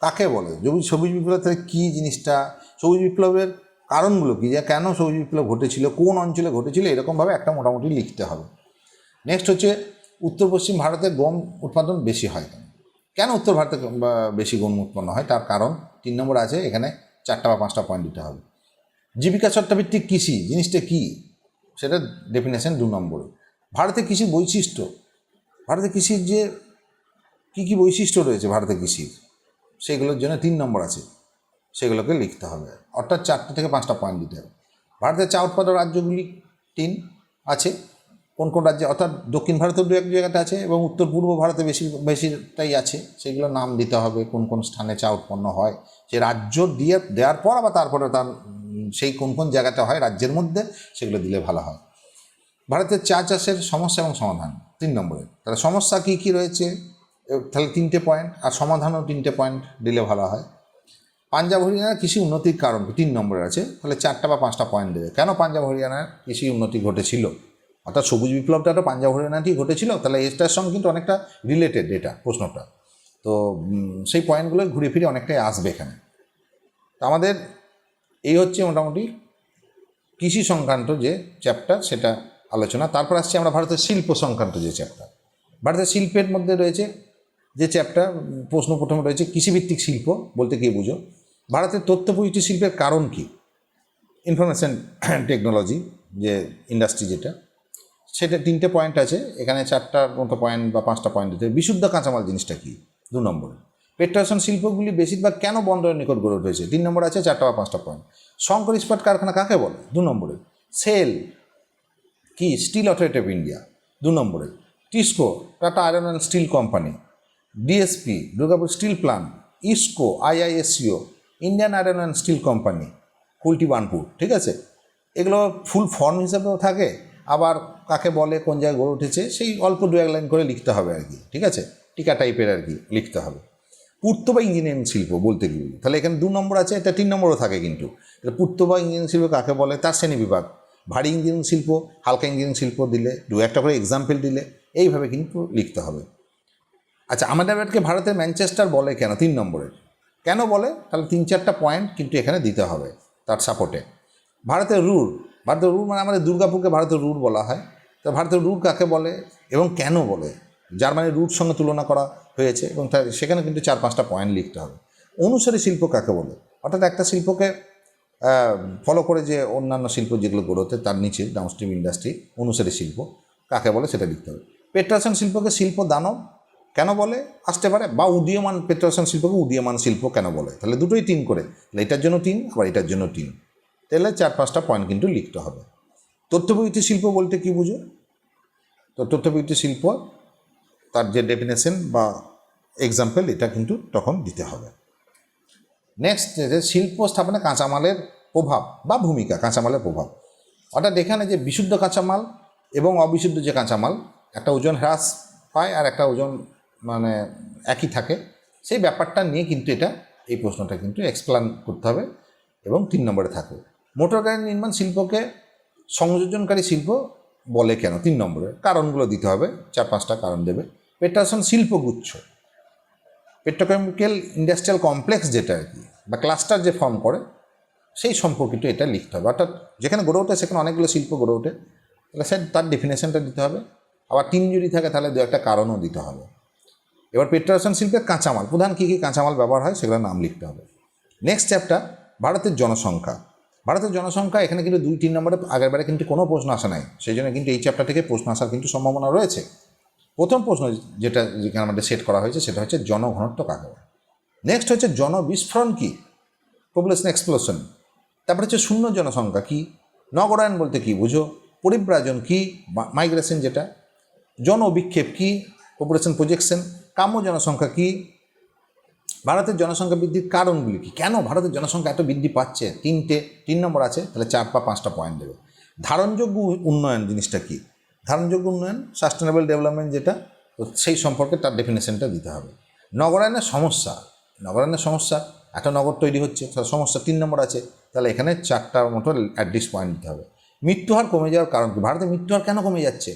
কাকে বলে, সবুজ বিপ্লব তাহলে কী জিনিসটা, সবুজ বিপ্লবের কারণগুলো কী, যে কেন সবুজ বিপ্লব ঘটেছিল, কোন অঞ্চলে ঘটেছিল, এরকমভাবে একটা মোটামুটি লিখতে হবে। নেক্সট হচ্ছে উত্তর পশ্চিম ভারতে গম উৎপাদন বেশি হয় কেন, কেন উত্তর ভারতে বেশি গম উৎপন্ন হয় তার কারণ 3 নম্বর আছে, এখানে 4টা বা 5টা পয়েন্ট দিতে হবে। জীবিকা সত্তাভিত্তিক কৃষি জিনিসটা কী, সেটা ডেফিনেশন 2 নম্বরে। ভারতের কৃষির বৈশিষ্ট্য, ভারতের কৃষির যে কী বৈশিষ্ট্য রয়েছে ভারতের কৃষির, সেগুলোর জন্য 3 নম্বর আছে, সেগুলোকে লিখতে হবে, অর্থাৎ 4টা থেকে 5টা পয়েন্ট দিতে হবে। ভারতের চা উৎপাদক রাজ্যগুলি 3 আছে, কোন কোন রাজ্যে, অর্থাৎ দক্ষিণ ভারতের 2-1 জায়গাতে আছে এবং উত্তর পূর্ব ভারতে বেশিটাই আছে, সেগুলোর নাম দিতে হবে, কোন কোন স্থানে চা উৎপন্ন হয়, সে রাজ্য দেওয়ার পর আবার তারপরে তার সেই কোন কোন জায়গাতে হয় রাজ্যের মধ্যে, সেগুলো দিলে ভালো হয়। ভারতের চা চাষের সমস্যা এবং সমাধান 3 নম্বরে, তাহলে সমস্যা কী কী রয়েছে, তাহলে 3টে পয়েন্ট, আর সমাধানও 3টে পয়েন্ট দিলে ভালো হয়। পাঞ্জাব হরিয়ানার কৃষি উন্নতির কারণ 3 নম্বরে আছে, তাহলে 4টা বা 5টা পয়েন্ট দেবে। কেন পাঞ্জাব হরিয়ানার কৃষি উন্নতি ঘটেছিল, অর্থাৎ সবুজ বিপ্লবটা তো পাঞ্জাব হরিয়ানাতেই ঘটেছিল, তাহলে এটার সঙ্গে কিন্তু অনেকটা রিলেটেড এটা প্রশ্নটা, তো সেই পয়েন্টগুলো ঘুরে ফিরে অনেকটাই আসবে এখানে। তো আমাদের এই হচ্ছে মোটামুটি কৃষি সংক্রান্ত যে চ্যাপ্টার সেটা আলোচনা। তারপর আসছে আমরা ভারতের শিল্প সংক্রান্ত যে চ্যাপ্টার। ভারতের শিল্পের মধ্যে রয়েছে যে চ্যাপ্টার, প্রশ্ন প্রথমে রয়েছে কৃষিভিত্তিক শিল্প বলতে কী বুঝো, ভারতের তথ্য প্রযুক্তি শিল্পের কারণ কী, ইনফরমেশন টেকনোলজি যে ইন্ডাস্ট্রি যেটা, সেটা 3টে পয়েন্ট আছে, এখানে 4টার মতো পয়েন্ট বা 5টা পয়েন্ট দিতে। বিশুদ্ধ কাঁচামাল জিনিসটা কী, 2 নম্বরে। পেট্রোশন শিল্পগুলি বেশিরভাগ কেন বন্দরের নিকট গড়ে উঠেছে? 3 নম্বর আছে 4টা বা 5টা পয়েন্ট। শঙ্কর ইস্পাত কারখানা কাকে বলে? 2 নম্বরে। সেল কি? স্টিল অথরিটি অফ ইন্ডিয়া, 2 নম্বরে। TISCO Tata iron and steel company, DSP Durgapur steel plant, IISCO IISCO Indian iron and steel company Kulti Burnpur. ঠিক আছে, এগুলো ফুল ফর্ম হিসাবেও থাকে, আবার কাকে বলে, কোন জায়গায় গড়ে উঠেছে, সেই অল্প 2-1 লাইন করে লিখতে হবে আর কি। ঠিক আছে, টিকা টাইপের আর কি লিখতে হবে। পূর্ত বা ইঞ্জিনিয়ারিং শিল্প বলতে কি, তাহলে এখানে 2 নম্বর আছে, এটা 3 নম্বরও থাকে কিন্তু। পূর্ত বা ইঞ্জিনিয়ারিং শিল্প কাকে বলে, তার শ্রেণী বিভাগ, ভারী ইঞ্জিনিয়ারিং শিল্প, হালকা ইঞ্জিনিয়ারিং শিল্প দিলে 2-1টা করে এক্সাম্পল দিলে এইভাবে কিন্তু লিখতে হবে। আচ্ছা, আহমেদাবাদকে ভারতের ম্যানচেস্টার বলে কেন? 3 নম্বরে। কেন বলে? তাহলে 3-4টা পয়েন্ট কিন্তু এখানে দিতে হবে তার সাপোর্টে। ভারতের রুর মানে আমাদের দুর্গাপুরকে ভারতের রুর বলা হয়। তো ভারতের রুর কাকে বলে এবং কেন বলে? জার্মানির রুর সঙ্গে তুলনা করা হয়েছে এবং সেখানে কিন্তু 4-5টা পয়েন্ট লিখতে হবে। অনুসারী শিল্প কাকে বলে? অর্থাৎ একটা শিল্পকে ফলো করে যে অন্যান্য শিল্প যেগুলো গড়ে ওঠে তার নিচে ডাউনস্ট্রিম ইন্ডাস্ট্রি, অনুসারী শিল্প কাকে বলে সেটা লিখতে হবে। পেট্রোশন শিল্পকে শিল্প দানব কেন বলে আসতে পারে, বা উদীয়মান পেট্রোশন শিল্পকে উদীয়মান শিল্প কেন বলে? তাহলে দুটোই 3 করে, তাহলে এটার জন্য 3, আবার এটার জন্য 3, তাহলে 4-5টা পয়েন্ট কিন্তু লিখতে হবে। তথ্যপ্রযুক্তি শিল্প বলতে কি বুঝো? তো তথ্যপ্রযুক্তি শিল্প তার যে ডেফিনেশন বা এক্সাম্পল এটা কিন্তু তখন দিতে হবে। নেক্সট শিল্প স্থাপনে কাঁচামালের প্রভাব বা ভূমিকা, কাঁচামালের প্রভাব। অর্থাৎ এখানে যে বিশুদ্ধ কাঁচামাল এবং অবিশুদ্ধ যে কাঁচামাল, একটা ওজন হ্রাস পায় আর একটা ওজন মানে একই থাকে, সেই ব্যাপারটা নিয়ে কিন্তু এই প্রশ্নটা কিন্তু এক্সপ্লেন করতে হবে এবং 3 নম্বরে থাকবে। মোটর গাড়ি নির্মাণ শিল্পকে সংযোজনকারী শিল্প বলে কেন? 3 নম্বরে কারণগুলো দিতে হবে, 4-5টা কারণ দেবে। পেট্রোশন শিল্পগুচ্ছ, পেট্রোকেমিক্যাল ইন্ডাস্ট্রিয়াল কমপ্লেক্স যেটা আর কি, বা ক্লাস্টার যে ফর্ম করে সেই সম্পর্কিত এটা লিখতে হবে। অর্থাৎ যেখানে গড়ে ওঠে সেখানে অনেকগুলো শিল্প গড়ে ওঠে, তাহলে তার ডেফিনেশনটা দিতে হবে। আবার 3 যদি থাকে তাহলে 2-1টা কারণও দিতে হবে। এবার পেট্রোশন শিল্পের কাঁচামাল, প্রধান কী কী কাঁচামাল ব্যবহার হয় সেগুলোর নাম লিখতে হবে। নেক্সট চ্যাপ্টার ভারতের জনসংখ্যা। ভারতের জনসংখ্যা এখানে কিন্তু 2-3 নম্বরে আগেরবারে কিন্তু কোনো প্রশ্ন আসে নাই, সেই জন্য কিন্তু এই চ্যাপ্টার থেকে প্রশ্ন আসার কিন্তু সম্ভাবনা রয়েছে। প্রথম প্রশ্ন যেখানে আমাদের সেট করা হয়েছে সেটা হচ্ছে জনঘনত্ব কাকে বলে। নেক্সট হচ্ছে জনবিস্ফোরণ কী, পপুলেশন এক্সপ্লোশন। তারপরে হচ্ছে শূন্য জনসংখ্যা কী, নগরায়ন বলতে কী বুঝো, পরিব্রাজন কী, মাইগ্রেশন যেটা, জন অভিক্ষেপ কী, পপুলেশন প্রজেকশন, কাম্য জনসংখ্যা কী, ভারতের জনসংখ্যা বৃদ্ধির কারণগুলি কী, কেন ভারতের জনসংখ্যা এত বৃদ্ধি পাচ্ছে, 3 নম্বর আছে, তাহলে 4 বা 5টা পয়েন্ট দেবে। ধারণযোগ্য উন্নয়ন জিনিসটা কী, ধারণযোগ্য উন্নয়ন সাস্টেনেবল ডেভেলপমেন্ট যেটা, তো সেই সম্পর্কে তার ডেফিনেশনটা দিতে হবে। নগরায়নের সমস্যা, একটা নগর তৈরি হচ্ছে, সমস্যা 3 নম্বর আছে, তাহলে এখানে 4টার মতো অ্যাটলিস্ট পয়েন্ট দিতে হবে। মৃত্যুহার কমে যাওয়ার কারণ কী, ভারতে মৃত্যুহার কেন কমে যাচ্ছে,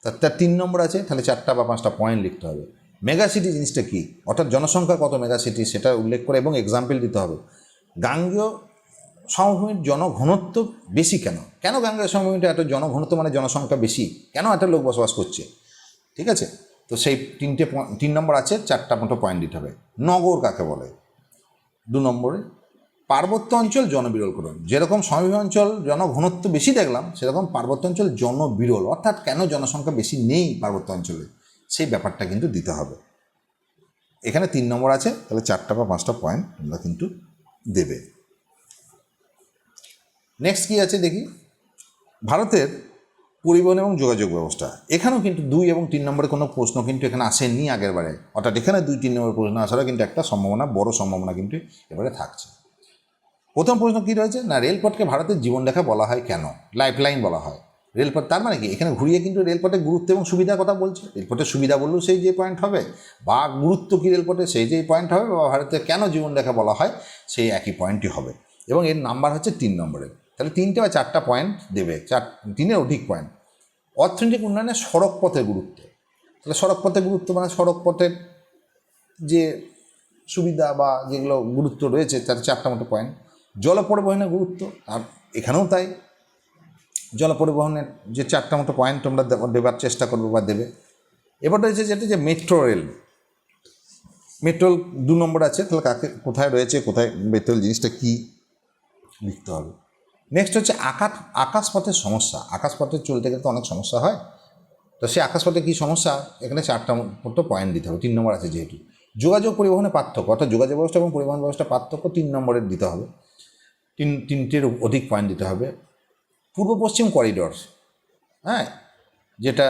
তার 3 নম্বর আছে, তাহলে 4টা বা 5টা পয়েন্ট লিখতে হবে। মেগাসিটি জিনিসটা কী, অর্থাৎ জনসংখ্যা কত মেগাসিটি সেটা উল্লেখ করে এবং এক্সাম্পল দিতে হবে। গাঙ্গেয় সমভূমির জনঘনত্ব বেশি কেন, গাঙ্গেয় সমভূমিটা এত জনঘনত্ব মানে জনসংখ্যা বেশি, কেন এত লোক বসবাস করছে, ঠিক আছে। তো সেই 3 নম্বর আছে, 4টা মতো পয়েন্ট দিতে হবে। নগর কাকে বলে, 2 নম্বরে। পার্বত্য অঞ্চল জনবিরলকরণ, যেরকম সমভূমি অঞ্চল জনঘনত্ব বেশি দেখলাম, সেরকম পার্বত্য অঞ্চল জনবিরল, অর্থাৎ কেন জনসংখ্যা বেশি নেই পার্বত্য অঞ্চলে, সেই ব্যাপারটা কিন্তু দিতে হবে। এখানে 3 নম্বর আছে, তাহলে 4টা বা 5টা পয়েন্ট তোমরা কিন্তু দেবে। নেক্সট কী আছে দেখি, ভারতের পরিবহন এবং যোগাযোগ ব্যবস্থা। এখানেও কিন্তু 2 এবং 3 নম্বরে কোনো প্রশ্ন কিন্তু এখানে আসেনি আগেরবারে, অর্থাৎ এখানে 2-3 নম্বর প্রশ্ন আসারও কিন্তু একটা সম্ভাবনা, বড় সম্ভাবনা কিন্তু এবারে থাকছে। প্রথম প্রশ্ন কী রয়েছে না, রেলপথকে ভারতের জীবনরেখা বলা হয় কেন, লাইফলাইন বলা হয় রেলপথ, তার মানে কি এখানে ঘুরিয়ে কিন্তু রেলপথের গুরুত্ব এবং সুবিধার কথা বলছে। রেলপথের সুবিধা বললেও সেই যে পয়েন্ট হবে, বা গুরুত্ব কী রেলপথে সেই যেই পয়েন্ট হবে, বা ভারতের কেন জীবনরেখা বলা হয় সেই একই পয়েন্টই হবে, এবং এর নাম্বার হচ্ছে 3 নম্বরের, তাহলে 3টে বা 4টা পয়েন্ট দেবে, 3-এর অধিক পয়েন্ট। অর্থনৈতিক উন্নয়নে সড়কপথের গুরুত্ব, তাহলে সড়কপথের গুরুত্ব মানে সড়কপথের যে সুবিধা বা যেগুলো গুরুত্ব রয়েছে তার 4টা মতো পয়েন্ট। জল পরিবহনের গুরুত্ব, আর এখানেও তাই, জল পরিবহনের যে 4টা মতো পয়েন্ট তোমরা দেবার চেষ্টা করবে বা দেবে। এবার রয়েছে যেটা যে মেট্রো রেল, 2 নম্বর আছে, তাহলে কোথায় রয়েছে, কোথায় মেট্রো রেল জিনিসটা কী লিখতে হবে। নেক্সট হচ্ছে আকাশপথের সমস্যা, আকাশপথে চলতে গেলে তো অনেক সমস্যা হয়, তো সেই আকাশপথে কী সমস্যা, এখানে 4টা মতো পয়েন্ট দিতে হবে, 3 নম্বর আছে যেহেতু। যোগাযোগ পরিবহনে পার্থক্য, অর্থাৎ যোগাযোগ ব্যবস্থা এবং পরিবহন ব্যবস্থা পার্থক্য 3 নম্বরের দিতে হবে, তিনটের অধিক পয়েন্ট দিতে হবে। পূর্ব পশ্চিম করিডর, হ্যাঁ, যেটা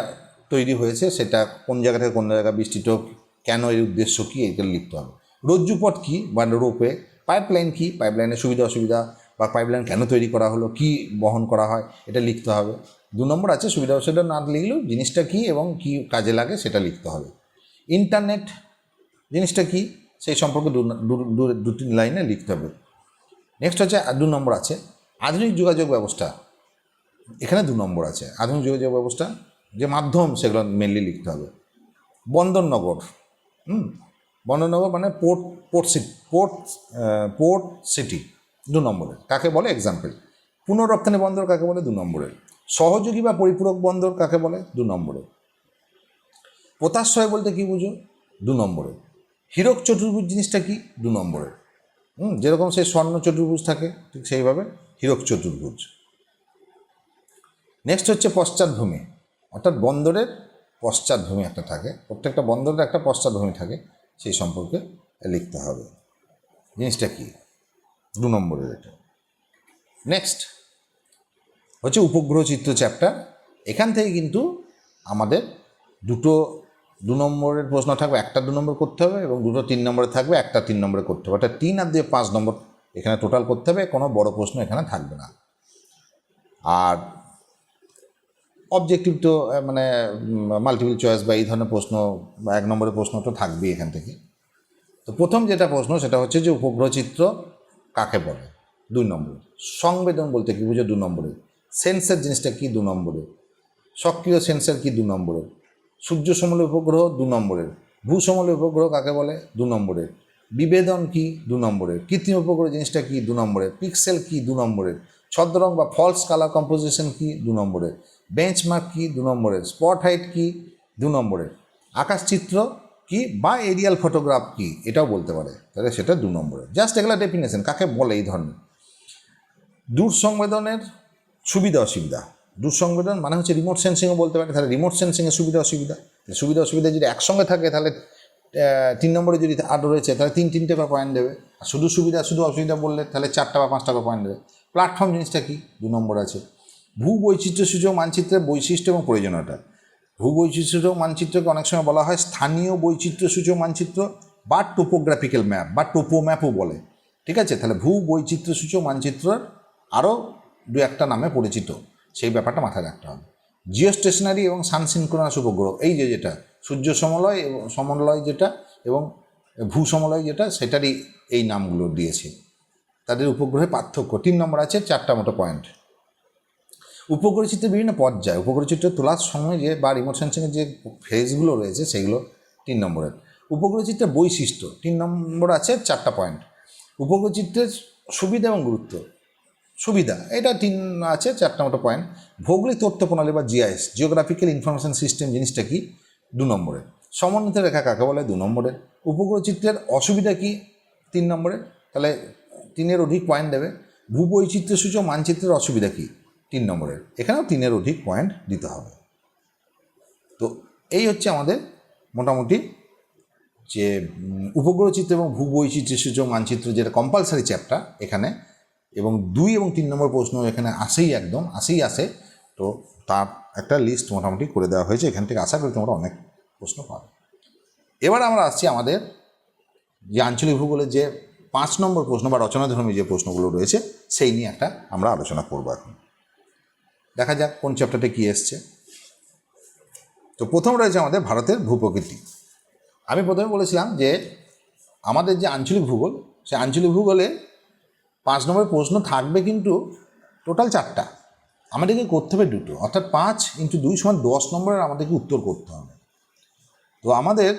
তৈরি হয়েছে সেটা কোন জায়গা থেকে কোন জায়গা বিস্তৃত, কেন, এর উদ্দেশ্য কী, এইটা লিখতে হবে। রজ্জুপথ কী বা রোপওয়ে, পাইপলাইন কী, পাইপলাইনের সুবিধা অসুবিধা বা পাইপলাইন কেন তৈরি করা হলো, কী বহন করা হয়, এটা লিখতে হবে। 2 নম্বর আছে সুবিধা অসুবিধা না লিখলেও জিনিসটা কী এবং কী কাজে লাগে সেটা লিখতে হবে। ইন্টারনেট জিনিসটা কী সেই সম্পর্কে 2 লাইনে লিখতে হবে। নেক্সট হচ্ছে 2 নম্বর আছে আধুনিক যোগাযোগ ব্যবস্থা, এখানে 2 নম্বর আছে। আধুনিক যোগাযোগ ব্যবস্থা যে মাধ্যম সেগুলো মেনলি লিখতে হবে। বন্দরনগর, বন্দরনগর মানে পোর্ট সিটি 2 নম্বরের, কাকে বলে এক্সাম্পল। পুনঃরপ্তানি বন্দর কাকে বলে 2 নম্বরের। সহযোগী বা পরিপূরক বন্দর কাকে বলে 2 নম্বরের। পোতাশ্রয় বলতে কী বুঝো 2 নম্বরের। হীরক চতুর্ভুজ জিনিসটা কি 2 নম্বরের। যেরকম সেই স্বর্ণ চতুর্ভুজ থাকে ঠিক সেইভাবে হীরক চতুর্ভুজ। নেক্সট হচ্ছে পশ্চাৎভূমি, অর্থাৎ বন্দরের পশ্চাৎভূমি একটা থাকে, প্রত্যেকটা বন্দরের একটা পশ্চাৎভূমি থাকে, সেই সম্পর্কে লিখতে হবে। জিনিসটা কি 2 নম্বরের এটা। নেক্সট হচ্ছে উপগ্রহ চিত্র চ্যাপ্টার, এখান থেকে কিন্তু আমাদের 2 নম্বরের প্রশ্ন থাকবে, একটা 2 নম্বর করতে হবে এবং 2 3 নম্বরে থাকবে, একটা 3 নম্বরে করতে হবে, অর্থাৎ 3 আর 2 5 নম্বর এখানে টোটাল করতে হবে, কোনো বড় প্রশ্ন এখানে থাকবে না। আর অবজেক্টিভ তো মানে মাল্টিপল চয়েস বা এই ধরনের প্রশ্ন বা 1 নম্বরের প্রশ্ন তো থাকবেই এখান থেকে। তো প্রথম যেটা প্রশ্ন সেটা হচ্ছে যে উপগ্রহ চিত্র কাকে বলে 2 নম্বরে। সংবেদন বলতে কী বুঝো 2 নম্বরে। সেন্সর জিনিসটা কি 2 নম্বরে। সক্রিয় সেন্সর কি 2 নম্বরের। সূর্য সমলের উপগ্রহ 2 নম্বরের। ভূসমলের উপগ্রহ কাকে বলে 2 নম্বরের। বিভেদন কি 2 নম্বরের। কৃত্রিম উপগ্রহ জিনিসটা কি 2 নম্বরের। পিক্সেল কি 2 নম্বরের। ছদ্মরং বা ফলস কালার কম্পোজিশন কি 2 নম্বরের। বেঞ্চমার্ক কি 2 নম্বরের। স্পট হাইট কি 2 নম্বরের। আকাশচিত্র কি বা এরিয়াল ফটোগ্রাফ কি এটাও বলতে পারে, তাহলে সেটা 2 নম্বরের। জাস্ট এগুলো ডেফিনেশন কাকে বলে এই ধরনের। দূর সংবেদনের সুবিধা অসুবিধা, দূর সংবেদন মানে হচ্ছে রিমোট সেন্সিংও বলতে পারে, তাহলে রিমোট সেন্সিংয়ের সুবিধা অসুবিধা, সুবিধা অসুবিধা যদি একসঙ্গে থাকে তাহলে 3 নম্বরে যদি আরও রয়েছে তাহলে 3 বা পয়েন্ট দেবে। আর শুধু সুবিধা শুধু অসুবিধা বললে তাহলে 4টা বা 5টা পয়েন্ট দেবে। প্ল্যাটফর্ম জিনিসটা কি 2 নম্বর আছে। ভূবৈচিত্র্যসূচক মানচিত্রের বৈশিষ্ট্য এবং প্রয়োজনীয়তা। ভূবৈচিত্র্যসূচক মানচিত্রকে অনেক সময় বলা হয় স্থানীয় বৈচিত্র্যসূচক মানচিত্র বা টোপোগ্রাফিক্যাল ম্যাপ বা টোপো ম্যাপও বলে, ঠিক আছে। তাহলে ভূবৈচিত্র্যসূচক মানচিত্রের আরও 2-1টা নামে পরিচিত, সেই ব্যাপারটা মাথায় রাখতে হবে। জিও স্টেশনারি এবং সানসিনক্রোনাস উপগ্রহ, এই যেটা সূর্য সমলয় এবং সমলয় যেটা এবং ভূ সমলয় যেটা সেটারই এই নামগুলো দিয়েছে, তাদের উপগ্রহের পার্থক্য। 3 নম্বর আছে, 4টা মতো পয়েন্ট। উপগ্রহ চিত্রের বিভিন্ন পর্যায়, উপগ্রহ চিত্র তোলার সময় যে বা রিমোট সেন্সিংয়ের যে ফেজগুলো রয়েছে সেগুলো 3 নম্বরের। উপগ্রহ চিত্রের বৈশিষ্ট্য 3 নম্বর আছে, 4টা পয়েন্ট। উপগ্রহ চিত্রের সুবিধা এবং গুরুত্ব, সুবিধা এটা 3 আছে, 4টা মতো পয়েন্ট। ভৌগোলিক তথ্য প্রণালী বা জিআইএস জিওগ্রাফিক্যাল ইনফরমেশন সিস্টেম জিনিসটা কি 2 নম্বরে। সমন্বিত রেখা কাকে বলে 2 নম্বরে। উপগ্রহ চিত্রের অসুবিধা কি 3 নম্বরে, তাহলে 3-এর অধিক পয়েন্ট দেবে। ভূবৈচিত্র্যসূচক মানচিত্রের অসুবিধা কি 3 নম্বরের, এখানেও 3-এর অধিক পয়েন্ট দিতে হবে। তো এই হচ্ছে আমাদের মোটামুটি যে উপগ্রহ চিত্র এবং ভূবৈচিত্র্যসূচক মানচিত্র যেটা কম্পালসারি চ্যাপ্টার এখানে, এবং 2 এবং 3 নম্বর প্রশ্ন এখানে আসেই, একদম আসে। তো তার একটা লিস্ট মোটামুটি করে দেওয়া হয়েছে, এখান থেকে আশা করি তোমরা অনেক প্রশ্ন পাবে। এবার আমরা আসছি আমাদের যে আঞ্চলিক ভূগোলের যে 5 নম্বর প্রশ্ন বা রচনাধর্মী যে প্রশ্নগুলো রয়েছে সেই নিয়ে একটা আমরা আলোচনা করবো এখন। দেখা যাক কোন চ্যাপ্টারটা কী এসছে। তো প্রথম রয়েছে আমাদের ভারতের ভূপ্রকৃতি। আমি প্রথমে বলেছিলাম যে আমাদের যে আঞ্চলিক ভূগোল, সেই আঞ্চলিক ভূগোলে 5 নম্বরের প্রশ্ন থাকবে, কিন্তু টোটাল 4টা, আমাদেরকে করতে হবে 2টো, অর্থাৎ 5 × 2 = 10 নম্বরের আমাদেরকে উত্তর করতে হবে। তো আমাদের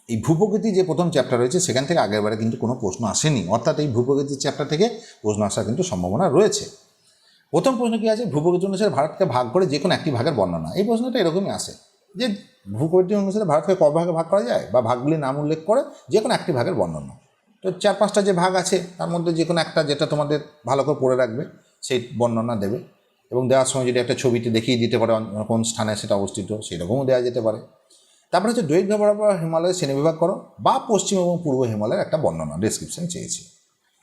এই ভূপ্রকৃতি যে প্রথম চ্যাপ্টার রয়েছে সেখান থেকে আগেরবারে কিন্তু কোনো প্রশ্ন আসেনি, অর্থাৎ এই ভূপ্রকৃতির চ্যাপ্টার থেকে প্রশ্ন আসার কিন্তু সম্ভাবনা রয়েছে। প্রথম প্রশ্ন কী আছে, ভূপ্রকৃতি অনুসারে ভারতকে ভাগ করে যে কোনো একটি ভাগের বর্ণনা। এই প্রশ্নটা এরকমই আসে যে ভূপ্রকৃতি অনুসারে ভারতকে ক ভাগে ভাগ করা যায়, বা ভাগগুলির নাম উল্লেখ করে যে কোনো একটি ভাগের বর্ণনা। তো 4-5টা যে ভাগ আছে তার মধ্যে যে কোনো একটা যেটা তোমাদের ভালো করে পড়ে রাখবে সেই বর্ণনা দেবে, এবং দেওয়ার সময় যদি একটা ছবিতে দেখিয়ে দিতে পারে কোন স্থানে সেটা অবস্থিত সেরকমও দেওয়া যেতে পারে। তারপরে হচ্ছে দৈর্ঘ্য বরাবর হিমালয়ের শ্রেণীবিভাগ করো, বা পশ্চিম এবং পূর্ব হিমালয়ের একটা বর্ণনা ডেসক্রিপশন চেয়েছি,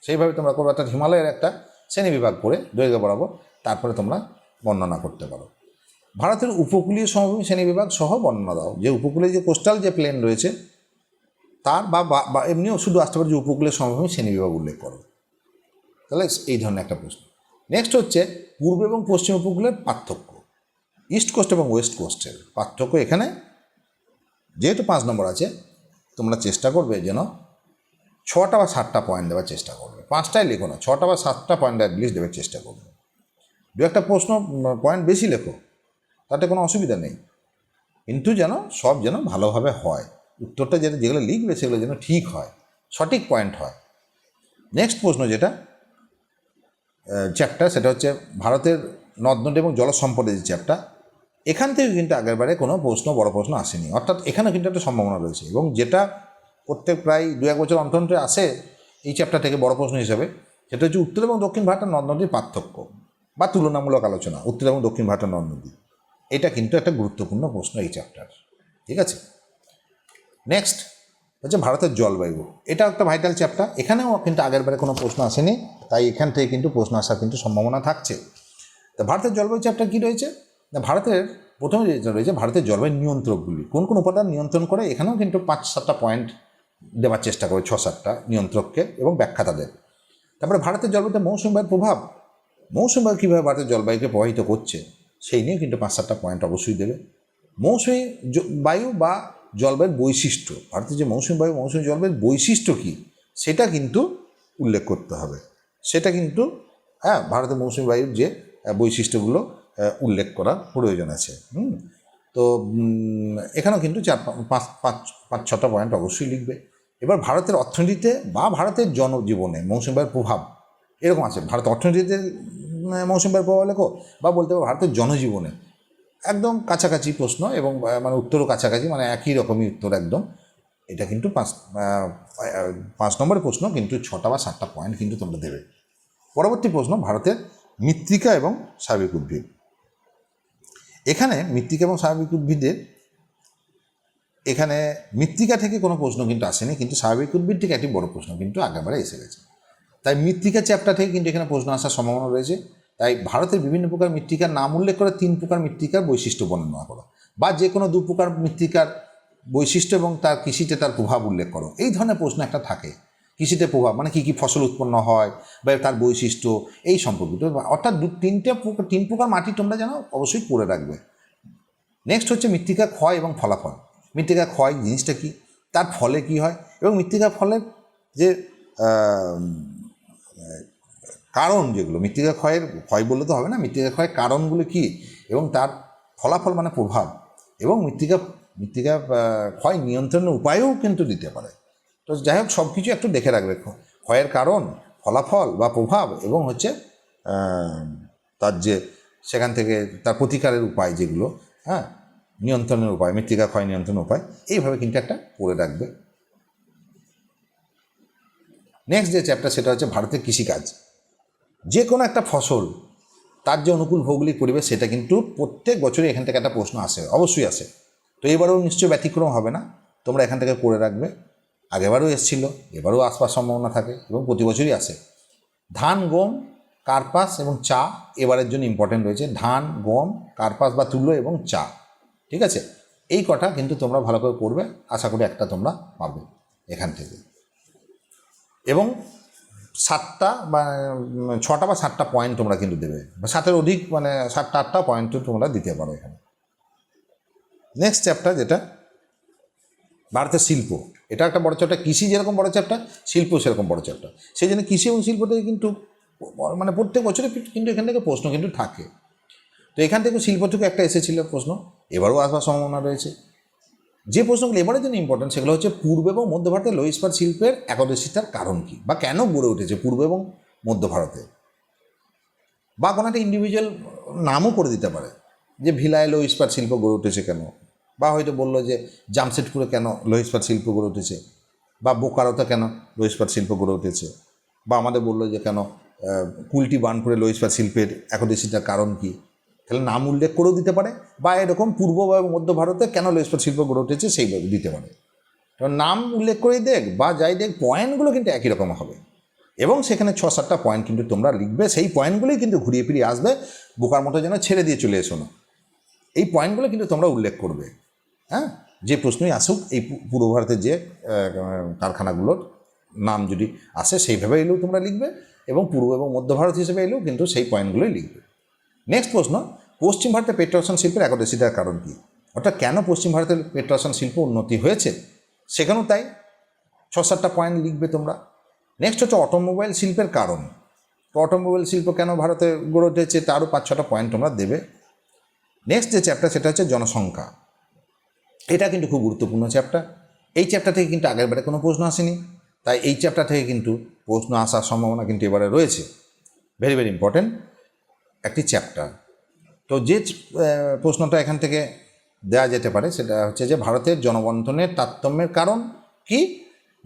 সেইভাবে তোমরা করো। অর্থাৎ হিমালয়ের একটা শ্রেণীবিভাগ করে দৈর্ঘ্য বরাবর তারপরে তোমরা বর্ণনা করতে পারো। ভারতের উপকূলীয় সমভূমি শ্রেণীবিভাগ সহ বর্ণনা দাও। যে উপকূলীয় যে কোস্টাল যে প্লেন রয়েছে তার বা এমনিও শুধু আসতে পারে যে উপকূলীয় সমভূমি শ্রেণীবিভাগ উল্লেখ করো। তাহলে এই ধরনের একটা প্রশ্ন। নেক্সট হচ্ছে পূর্ব এবং পশ্চিম উপকূলের পার্থক্য, ইস্ট কোস্ট এবং ওয়েস্ট কোস্টের পার্থক্য। এখানে যেহেতু 5 নম্বর আছে, তোমরা চেষ্টা করবে যেন 6টা বা 7টা পয়েন্ট দেওয়ার চেষ্টা করবে। 5টাই লেখো না, 6টা বা 7টা পয়েন্ট অ্যাটলিস্ট দেওয়ার চেষ্টা করবে। দু একটা প্রশ্ন পয়েন্ট বেশি লেখো, তাতে কোনো অসুবিধা নেই, কিন্তু যেন সব যেন ভালোভাবে হয়, উত্তরটা যেগুলো লিখবে সেগুলো যেন ঠিক হয়, সঠিক পয়েন্ট হয়। নেক্সট প্রশ্ন যেটা চ্যাপ্টার, সেটা হচ্ছে ভারতের নদ নদী এবং জল সম্পদের যে চ্যাপ্টার। এখান থেকে কিন্তু আগেরবারে কোনো প্রশ্ন বড় প্রশ্ন আসেনি, অর্থাৎ এখানে কিন্তু একটা সম্ভাবনা রয়েছে। এবং যেটা প্রত্যেক প্রায় 2-1 বছর অন্তর আসে এই চ্যাপ্টার থেকে বড় প্রশ্ন হিসাবে, সেটা হচ্ছে উত্তর এবং দক্ষিণ ভারতের নদ নদীর পার্থক্য বা তুলনামূলক আলোচনা, উত্তর এবং দক্ষিণ ভারতের নদ নদী। এটা কিন্তু একটা গুরুত্বপূর্ণ প্রশ্ন এই চ্যাপ্টার, ঠিক আছে। নেক্সট হচ্ছে ভারতের জলবায়ু, এটা একটা ভাইটাল চ্যাপ্টার। এখানেও কিন্তু আগেরবারে কোনো প্রশ্ন আসেনি, তাই এখান থেকে কিন্তু প্রশ্ন আসার কিন্তু সম্ভাবনা থাকছে। তা ভারতের জলবায়ু চ্যাপ্টার কী রয়েছে না, ভারতের প্রথমে যেটা রয়েছে ভারতের জলবায়ু নিয়ন্ত্রকগুলি, কোন কোন উপাদান নিয়ন্ত্রণ করে। এখানেও কিন্তু 5-7টা পয়েন্ট দেওয়ার চেষ্টা করে, 6-7টা নিয়ন্ত্রককে এবং ব্যাখ্যা তাদের। তারপরে ভারতের জলবায়ুতে মৌসুমী বায়ুর প্রভাব, মৌসুমী বায়ু কীভাবে ভারতের জলবায়ুকে প্রভাবিত করছে সেই নিয়ে কিন্তু 5-7টা পয়েন্ট অবশ্যই দেবে। মৌসুমী বায়ু বা জলবায়ুর বৈশিষ্ট্য, ভারতের যে মৌসুমী বায়ু মৌসুমী জলবায়ুর বৈশিষ্ট্য কী সেটা কিন্তু উল্লেখ করতে হবে। সেটা কিন্তু ভারতের মৌসুমী বায়ুর যে বৈশিষ্ট্যগুলো উল্লেখ করা প্রয়োজন আছে। তো এখানেও কিন্তু 4-5-6টা পয়েন্ট অবশ্যই লিখবে। এবার ভারতের অর্থনীতিতে বা ভারতের জনজীবনে মৌসুমী বায়ুর প্রভাব এরকম আছে। ভারতের অর্থনীতিতে মৌসুমী বায়ুর প্রভাব লেখো, বা বলতে পারো ভারতের জনজীবনে। একদম কাছাকাছি প্রশ্ন এবং মানে উত্তরও কাছাকাছি, মানে একই রকমই উত্তর একদম। এটা কিন্তু 5 নম্বরের প্রশ্ন, কিন্তু 6টা বা 7টা পয়েন্ট কিন্তু তোমরা দেবে। পরবর্তী প্রশ্ন ভারতের মৃত্তিকা এবং স্বাভাবিক উদ্ভিদ। এখানে মৃত্তিকা এবং স্বাভাবিক উদ্ভিদের, এখানে মৃত্তিকা থেকে কোনো প্রশ্ন কিন্তু আসেনি, কিন্তু স্বাভাবিক উদ্ভিদ থেকে একটি বড় প্রশ্ন কিন্তু আগেবারে এসে গেছে। তাই মৃত্তিকা চ্যাপ্টার থেকে কিন্তু এখানে প্রশ্ন আসার সম্ভাবনা রয়েছে। তাই ভারতের বিভিন্ন প্রকার মৃত্তিকার নাম উল্লেখ করে 3 প্রকার মৃত্তিকার বৈশিষ্ট্য বর্ণনা করো, বা যে কোনো 2 প্রকার মৃত্তিকার বৈশিষ্ট্য এবং তার কৃষিতে তার প্রভাব উল্লেখ করো। এই ধরনের প্রশ্ন একটা থাকে। কৃষিতে প্রভাব মানে কী কী ফসল উৎপন্ন হয় বা তার বৈশিষ্ট্য এই সম্পর্কিত, অর্থাৎ 3 প্রকার মাটি তোমরা যেন অবশ্যই পড়ে রাখবে। নেক্সট হচ্ছে মৃত্তিকা ক্ষয় এবং ফলাফল। মৃত্তিকা ক্ষয় জিনিসটা কী, তার ফলে কি হয়, এবং মৃত্তিকা ফলের যে কারণ, যেগুলো মৃত্তিকা ক্ষয় বললে তো হবে না, মৃত্তিকা ক্ষয়ের কারণগুলো কী এবং তার ফলাফল মানে প্রভাব, এবং মৃত্তিকা ক্ষয় নিয়ন্ত্রণের উপায়ও কিন্তু দিতে পারে। তো যাই হোক সব কিছু একটু দেখে রাখবে, ক্ষয়ের কারণ, ফলাফল বা প্রভাব, এবং হচ্ছে তার যে সেখান থেকে তার প্রতিকারের উপায়, যেগুলো নিয়ন্ত্রণের উপায়, মৃত্তিকা ক্ষয় নিয়ন্ত্রণের উপায়, এইভাবে কিন্তু একটা পড়ে রাখবে। নেক্সট যে চ্যাপ্টার সেটা হচ্ছে ভারতের কৃষিকাজ। যে কোনো একটা ফসল তার যে অনুকূল ভৌগোলিক পরিবেশ, সেটা কিন্তু প্রত্যেক বছরই এখান থেকে একটা প্রশ্ন আসে, অবশ্যই আসে। তো এবারেও নিশ্চয়ই ব্যতিক্রম হবে না, তোমরা এখান থেকে পড়ে রাখবে। আগেবারও এসেছিলো, এবারও আসবার সম্ভাবনা থাকে এবং প্রতি বছরই আসে। ধান, গম, কার্পাস এবং চা এবারের জন্য ইম্পর্টেন্ট রয়েছে। ধান, গম, কার্পাস বা তুলো এবং চা, ঠিক আছে। এই কটা কিন্তু তোমরা ভালো করে করবে, আশা করি একটা তোমরা পাবে এখান থেকে। এবং 7টা বা 6টা বা 7টা পয়েন্ট তোমরা কিন্তু দেবে, বা 7-এর অধিক, মানে 7-8টা পয়েন্ট তোমরা দিতে পারো এখানে। নেক্সট চ্যাপ্টার যেটা ভারতের শিল্প, এটা একটা বড় চ্যাপ্টার। কৃষি যেরকম বড় চ্যাপ্টার, শিল্প সেরকম বড় চ্যাপ্টার। সেই জন্য কৃষি এবং শিল্প থেকে কিন্তু মানে প্রত্যেক বছরে কিন্তু এখান থেকে প্রশ্ন কিন্তু থাকে। তো এখান থেকে শিল্প থেকে একটা এসেছিল প্রশ্ন, এবারও আসবার সম্ভাবনা রয়েছে। যে প্রশ্নগুলো এবারের জন্য ইম্পর্টেন্ট সেগুলো হচ্ছে পূর্ব এবং মধ্য ভারতের লো ইস্পাত শিল্পের একদেশিতার কারণ কী, বা কেন গড়ে উঠেছে পূর্ব এবং মধ্য ভারতে, বা কোনো একটা ইন্ডিভিজুয়াল নামও করে দিতে পারে, যে ভিলায় লো ইস্পাত শিল্প গড়ে উঠেছে কেন, বা হয়তো বললো যে জামশেদপুরে কেন লো ইস্পাত শিল্প গড়ে উঠেছে, বা বোকারোতে কেন লো ইস্পাত শিল্প গড়ে উঠেছে, বা আমাদের বললো যে কেন কুলটি বার্নপুরে লো ইস্পাত শিল্পের একদেশিতার কারণ কী। তাহলে নাম উল্লেখ করেও দিতে পারে, বা এরকম পূর্ব বা মধ্য ভারতে কেন লো ইস্পাত শিল্প গড়ে উঠেছে সেইভাবে দিতে পারে। তো নাম উল্লেখ করেই দেখ বা যাই দেখ, পয়েন্টগুলো কিন্তু একই রকম হবে, এবং সেখানে 6-7টা পয়েন্ট কিন্তু তোমরা লিখবে। সেই পয়েন্টগুলোই কিন্তু ঘুরিয়ে ফিরিয়ে আসবে, বোকার মতো যেন ছেড়ে দিয়ে চলে এসো না। এই পয়েন্টগুলো কিন্তু তোমরা উল্লেখ করবে। হ্যাঁ, যে প্রশ্নই আসুক, এই পূর্ব ভারতের যে কারখানাগুলোর নাম যদি আসে সেইভাবে এলেও তোমরা লিখবে, এবং পূর্ব এবং মধ্য ভারত হিসেবে এলেও কিন্তু সেই পয়েন্টগুলোই লিখবে। নেক্সট প্রশ্ন, পশ্চিম ভারতে পেট্রোরসায়ন শিল্পের একদেশিতার কারণ কী? অর্থাৎ কেন পশ্চিম ভারতের পেট্রোরসায়ন শিল্প উন্নতি হয়েছে, সেখানেও তাই 6-7টা পয়েন্ট লিখবে তোমরা। নেক্সট হচ্ছে অটোমোবাইল শিল্পের কারণ। তো অটোমোবাইল শিল্প কেন ভারতে গড়ে উঠেছে তারও 5-6টা পয়েন্ট তোমরা দেবে। নেক্সট যে চ্যাপ্টার সেটা হচ্ছে জনসংখ্যা। এটা কিন্তু খুব গুরুত্বপূর্ণ চ্যাপ্টার। এই চ্যাপ্টার থেকে কিন্তু আগের বারে কোনো প্রশ্ন আসেনি, তাই এই চ্যাপ্টার থেকে কিন্তু প্রশ্ন আসার সম্ভাবনা কিন্তু এবারে রয়েছে। ভেরি ভেরি ইম্পর্টেন্ট একটি চ্যাপ্টার। তো যে প্রশ্নটা এখান থেকে দেওয়া যেতে পারে সেটা হচ্ছে যে ভারতের জনবন্টনের তারতম্যের কারণ কি,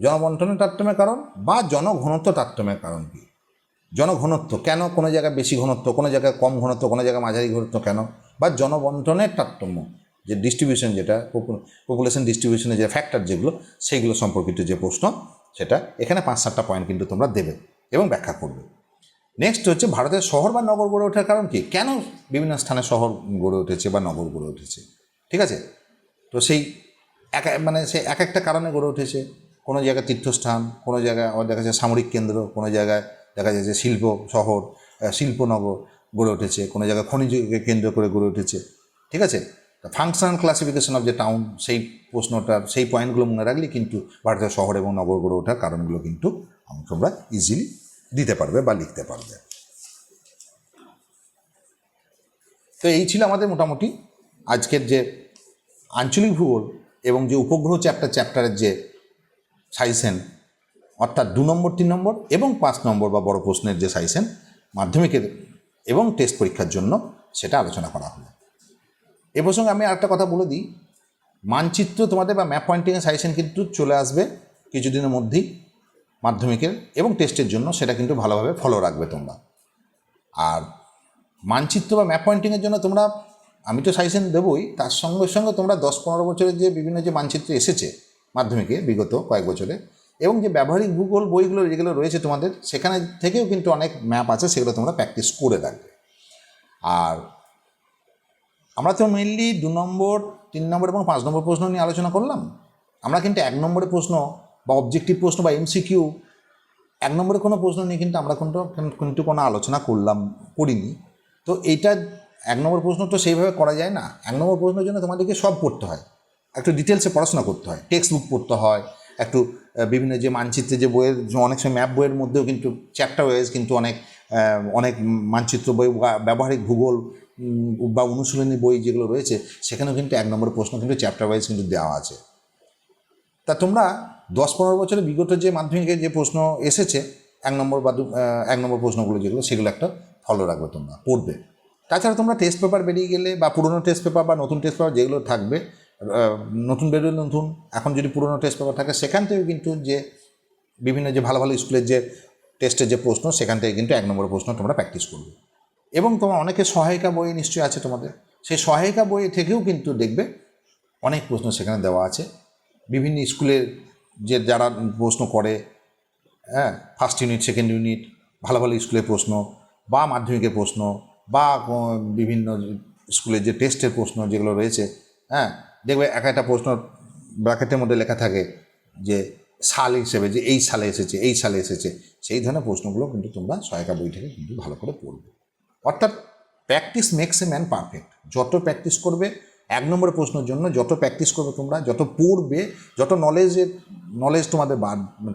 জনবন্টনের তারতম্যের কারণ বা জনঘনত্ব তারতম্যের কারণ কি। জনঘনত্ব কেন, কোনো জায়গায় বেশি ঘনত্ব, কোনো জায়গায় কম ঘনত্ব, কোনো জায়গায় মাঝারি ঘনত্ব কেন, বা জনবন্টনের তারতম্য যে ডিস্ট্রিবিউশন, যেটা পপুলেশন ডিস্ট্রিবিউশনের যে ফ্যাক্টর যেগুলো, সেইগুলো সম্পর্কিত যে প্রশ্ন, সেটা এখানে 5-7টা পয়েন্ট কিন্তু তোমরা দেবে এবং ব্যাখ্যা করবে। নেক্সট হচ্ছে ভারতের শহর বা নগর গড়ে ওঠার কারণ কি, কেন বিভিন্ন স্থানে শহর গড়ে উঠেছে বা নগর গড়ে উঠেছে, ঠিক আছে। তো সেই সে এক একটা কারণে গড়ে উঠেছে। কোনো জায়গায় তীর্থস্থান, কোনো জায়গায় আবার দেখা যাচ্ছে সামরিক কেন্দ্র, কোনো জায়গায় দেখা যাচ্ছে শিল্প শহর, শিল্পনগর গড়ে উঠেছে, কোনো জায়গায় খনিজকে কেন্দ্র করে গড়ে উঠেছে, ঠিক আছে। Functional classification of the town, সেই প্রশ্নটার সেই পয়েন্টগুলো মনে রাখলে কিন্তু ভারতের শহর এবং নগর গড়ে ওঠার কারণগুলো কিন্তু তোমরা ইজিলি দিতে পারবে বা লিখতে পারবে। তো এই ছিল আমাদের মোটামুটি আজকের যে আঞ্চলিক ভূগোল এবং যে উপগ্রহ চ্যাপ্টারের যে সাজেশন, অর্থাৎ 2 নম্বর, 3 নম্বর এবং 5 নম্বর বা বড় প্রশ্নের যে সাজেশন মাধ্যমিকের এবং টেস্ট পরীক্ষার জন্য, সেটা আলোচনা করা হলো। এ প্রসঙ্গে আমি আরেকটা কথা বলে দিই, মানচিত্র তোমাদের বা ম্যাপ পয়েন্টিংয়ের সাজেশন কিন্তু চলে আসবে কিছুদিনের মধ্যেই মাধ্যমিকের এবং টেস্টের জন্য, সেটা কিন্তু ভালোভাবে ফলো রাখবে তোমরা। আর মানচিত্র বা ম্যাপ পয়েন্টিংয়ের জন্য তোমরা, আমি তো সাজেশন দেবই, তার সঙ্গে সঙ্গে তোমরা 10-15 বছরের যে বিভিন্ন যে মানচিত্র এসেছে মাধ্যমিকে বিগত কয়েক বছরে, এবং যে ব্যবহারিক ভূগোল বইগুলো যেগুলো রয়েছে তোমাদের, সেখানে থেকেও কিন্তু অনেক ম্যাপ আছে, সেগুলো তোমরা প্র্যাকটিস করে রাখবে। আর আমরা তো মেনলি 2 নম্বর, 3 নম্বর এবং 5 নম্বর প্রশ্ন নিয়ে আলোচনা করলাম। আমরা কিন্তু 1 নম্বরের প্রশ্ন বা অবজেক্টিভ প্রশ্ন বা এমসিকিউ, 1 নম্বরের কোনো প্রশ্ন নিয়ে কিন্তু আমরা কিন্তু কোনো আলোচনা করিনি। তো এইটা 1 নম্বর প্রশ্ন তো সেইভাবে করা যায় না। 1 নম্বর প্রশ্নের জন্য তোমাদেরকে সব পড়তে হয়, একটু ডিটেলসে পড়াশোনা করতে হয়, টেক্সট বুক পড়তে হয়, একটু বিভিন্ন যে মানচিত্রের যে বইয়ের, অনেক সময় ম্যাপ বইয়ের মধ্যেও কিন্তু চ্যাপ্টার ওয়াইজ কিন্তু অনেক মানচিত্র বই বা ব্যবহারিক ভূগোল বা অনুশীলনী বই যেগুলো রয়েছে, সেখানেও কিন্তু 1 নম্বরের প্রশ্ন কিন্তু চ্যাপ্টার ওয়াইজ কিন্তু দেওয়া আছে। তা তোমরা 10-15 বছরের বিগত যে মাধ্যমিকের যে প্রশ্ন এসেছে 1 নম্বর বা 1 নম্বর প্রশ্নগুলো যেগুলো, সেগুলো একটা ফলো রাখবে, তোমরা পড়বে। তাছাড়া তোমরা টেস্ট পেপার বেরিয়ে গেলে বা পুরনো টেস্ট পেপার বা নতুন টেস্ট পেপার যেগুলো থাকবে, নতুন বেরোলে নতুন, এখন যদি পুরনো টেস্ট পেপার থাকে, সেখান থেকে কিন্তু যে বিভিন্ন যে ভালো ভালো স্কুলের যে টেস্টের যে প্রশ্ন, সেখান থেকে কিন্তু 1 নম্বরের প্রশ্ন তোমরা প্র্যাকটিস করবে। এবং তোমার অনেকের সহায়িকা বই নিশ্চয়ই আছে তোমাদের, সেই সহায়িকা বই থেকেও কিন্তু দেখবে অনেক প্রশ্ন সেখানে দেওয়া আছে। বিভিন্ন স্কুলের যে যারা প্রশ্ন করে, হ্যাঁ, ফার্স্ট ইউনিট, সেকেন্ড ইউনিট, ভালো ভালো স্কুলের প্রশ্ন বা মাধ্যমিকের প্রশ্ন বা বিভিন্ন স্কুলের যে টেস্টের প্রশ্ন যেগুলো রয়েছে, হ্যাঁ, দেখবে একটা প্রশ্ন ব্র্যাকেটের মধ্যে লেখা থাকে যে সাল হিসেবে, যে এই সালে এসেছে, এই সালে এসেছে, সেই ধরনের প্রশ্নগুলো কিন্তু তোমরা সহায়িকা বই থেকে কিন্তু ভালো করে পড়বে। অর্থাৎ practice makes a man perfect. যত প্র্যাকটিস করবে, 1 নম্বরের প্রশ্নের জন্য যত প্র্যাকটিস করবে তোমরা, যত পড়বে, যত নলেজ তোমাদের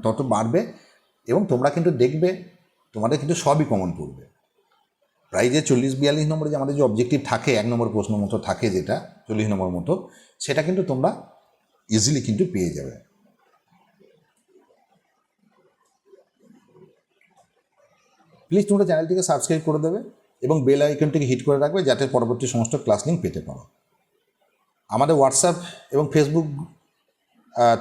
তত বাড়বে, এবং তোমরা কিন্তু দেখবে তোমাদের কিন্তু সবই কমন পড়বে। প্রায় যে 40-42 নম্বরে যে আমাদের যে অবজেক্টিভ থাকে, 1 নম্বর প্রশ্ন মতো থাকে, যেটা 40 নম্বর মতো, সেটা কিন্তু তোমরা ইজিলি কিন্তু পেয়ে যাবে। প্লিজ তোমরা চ্যানেলটিকে সাবস্ক্রাইব করে দেবে এবং বেল আইকনটিকে হিট করে রাখবে, যাতে পরবর্তী সমস্ত ক্লাস লিঙ্ক পেতে পারো। আমাদের হোয়াটসঅ্যাপ এবং ফেসবুক,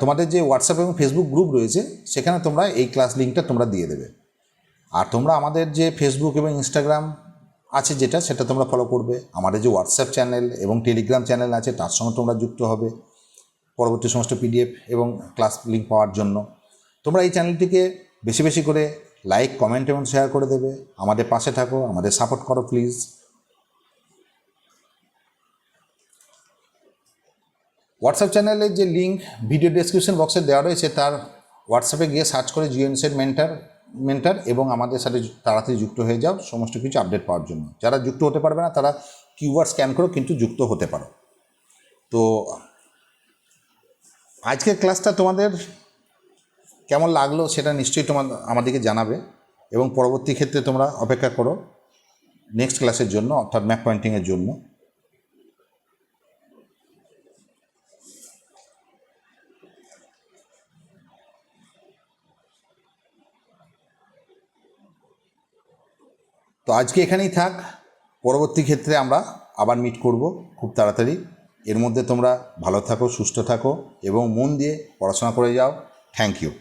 তোমাদের যে হোয়াটসঅ্যাপ এবং ফেসবুক গ্রুপ রয়েছে, সেখানে তোমরা এই ক্লাস লিঙ্কটা তোমরা দিয়ে দেবে। আর তোমরা আমাদের যে ফেসবুক এবং ইনস্টাগ্রাম আছে যেটা সেটা তোমরা ফলো করবে। আমাদের যে হোয়াটসঅ্যাপ চ্যানেল এবং টেলিগ্রাম চ্যানেল আছে তার সঙ্গে তোমরা যুক্ত হবে পরবর্তী সমস্ত পিডিএফ এবং ক্লাস লিঙ্ক পাওয়ার জন্য। তোমরা এই চ্যানেলটিকে বেশি বেশি করে লাইক, কমেন্ট এবং শেয়ার করে দেবে। আমাদের পাশে থাকো, আমাদের সাপোর্ট করো প্লিজ। হোয়াটসঅ্যাপ চ্যানেলের যে লিঙ্ক ভিডিও ডেসক্রিপশন বক্সে দেওয়া রয়েছে, তার হোয়াটসঅ্যাপে গিয়ে সার্চ করে জিওএনসেড মেন্টার এবং আমাদের সাথে তাড়াতাড়ি যুক্ত হয়ে যাও সমস্ত কিছু আপডেট পাওয়ার জন্য। যারা যুক্ত হতে পারবে না তারা কিউআর স্ক্যান করেও কিন্তু যুক্ত হতে পারো। তো আজকের ক্লাসটা তোমাদের কেমন লাগলো সেটা নিশ্চয়ই আমাদেরকে জানাবে এবং পরবর্তী ক্ষেত্রে তোমরা অপেক্ষা করো নেক্সট ক্লাসের জন্য, অর্থাৎ ম্যাপ পয়েন্টিংয়ের জন্য। তো আজকে এখানেই থাক, পরবর্তী ক্ষেত্রে আমরা আবার মিট করব খুব তাড়াতাড়ি। এর মধ্যে তোমরা ভালো থাকো, সুস্থ থাকো এবং মন দিয়ে পড়াশোনা করে যাও। Thank you.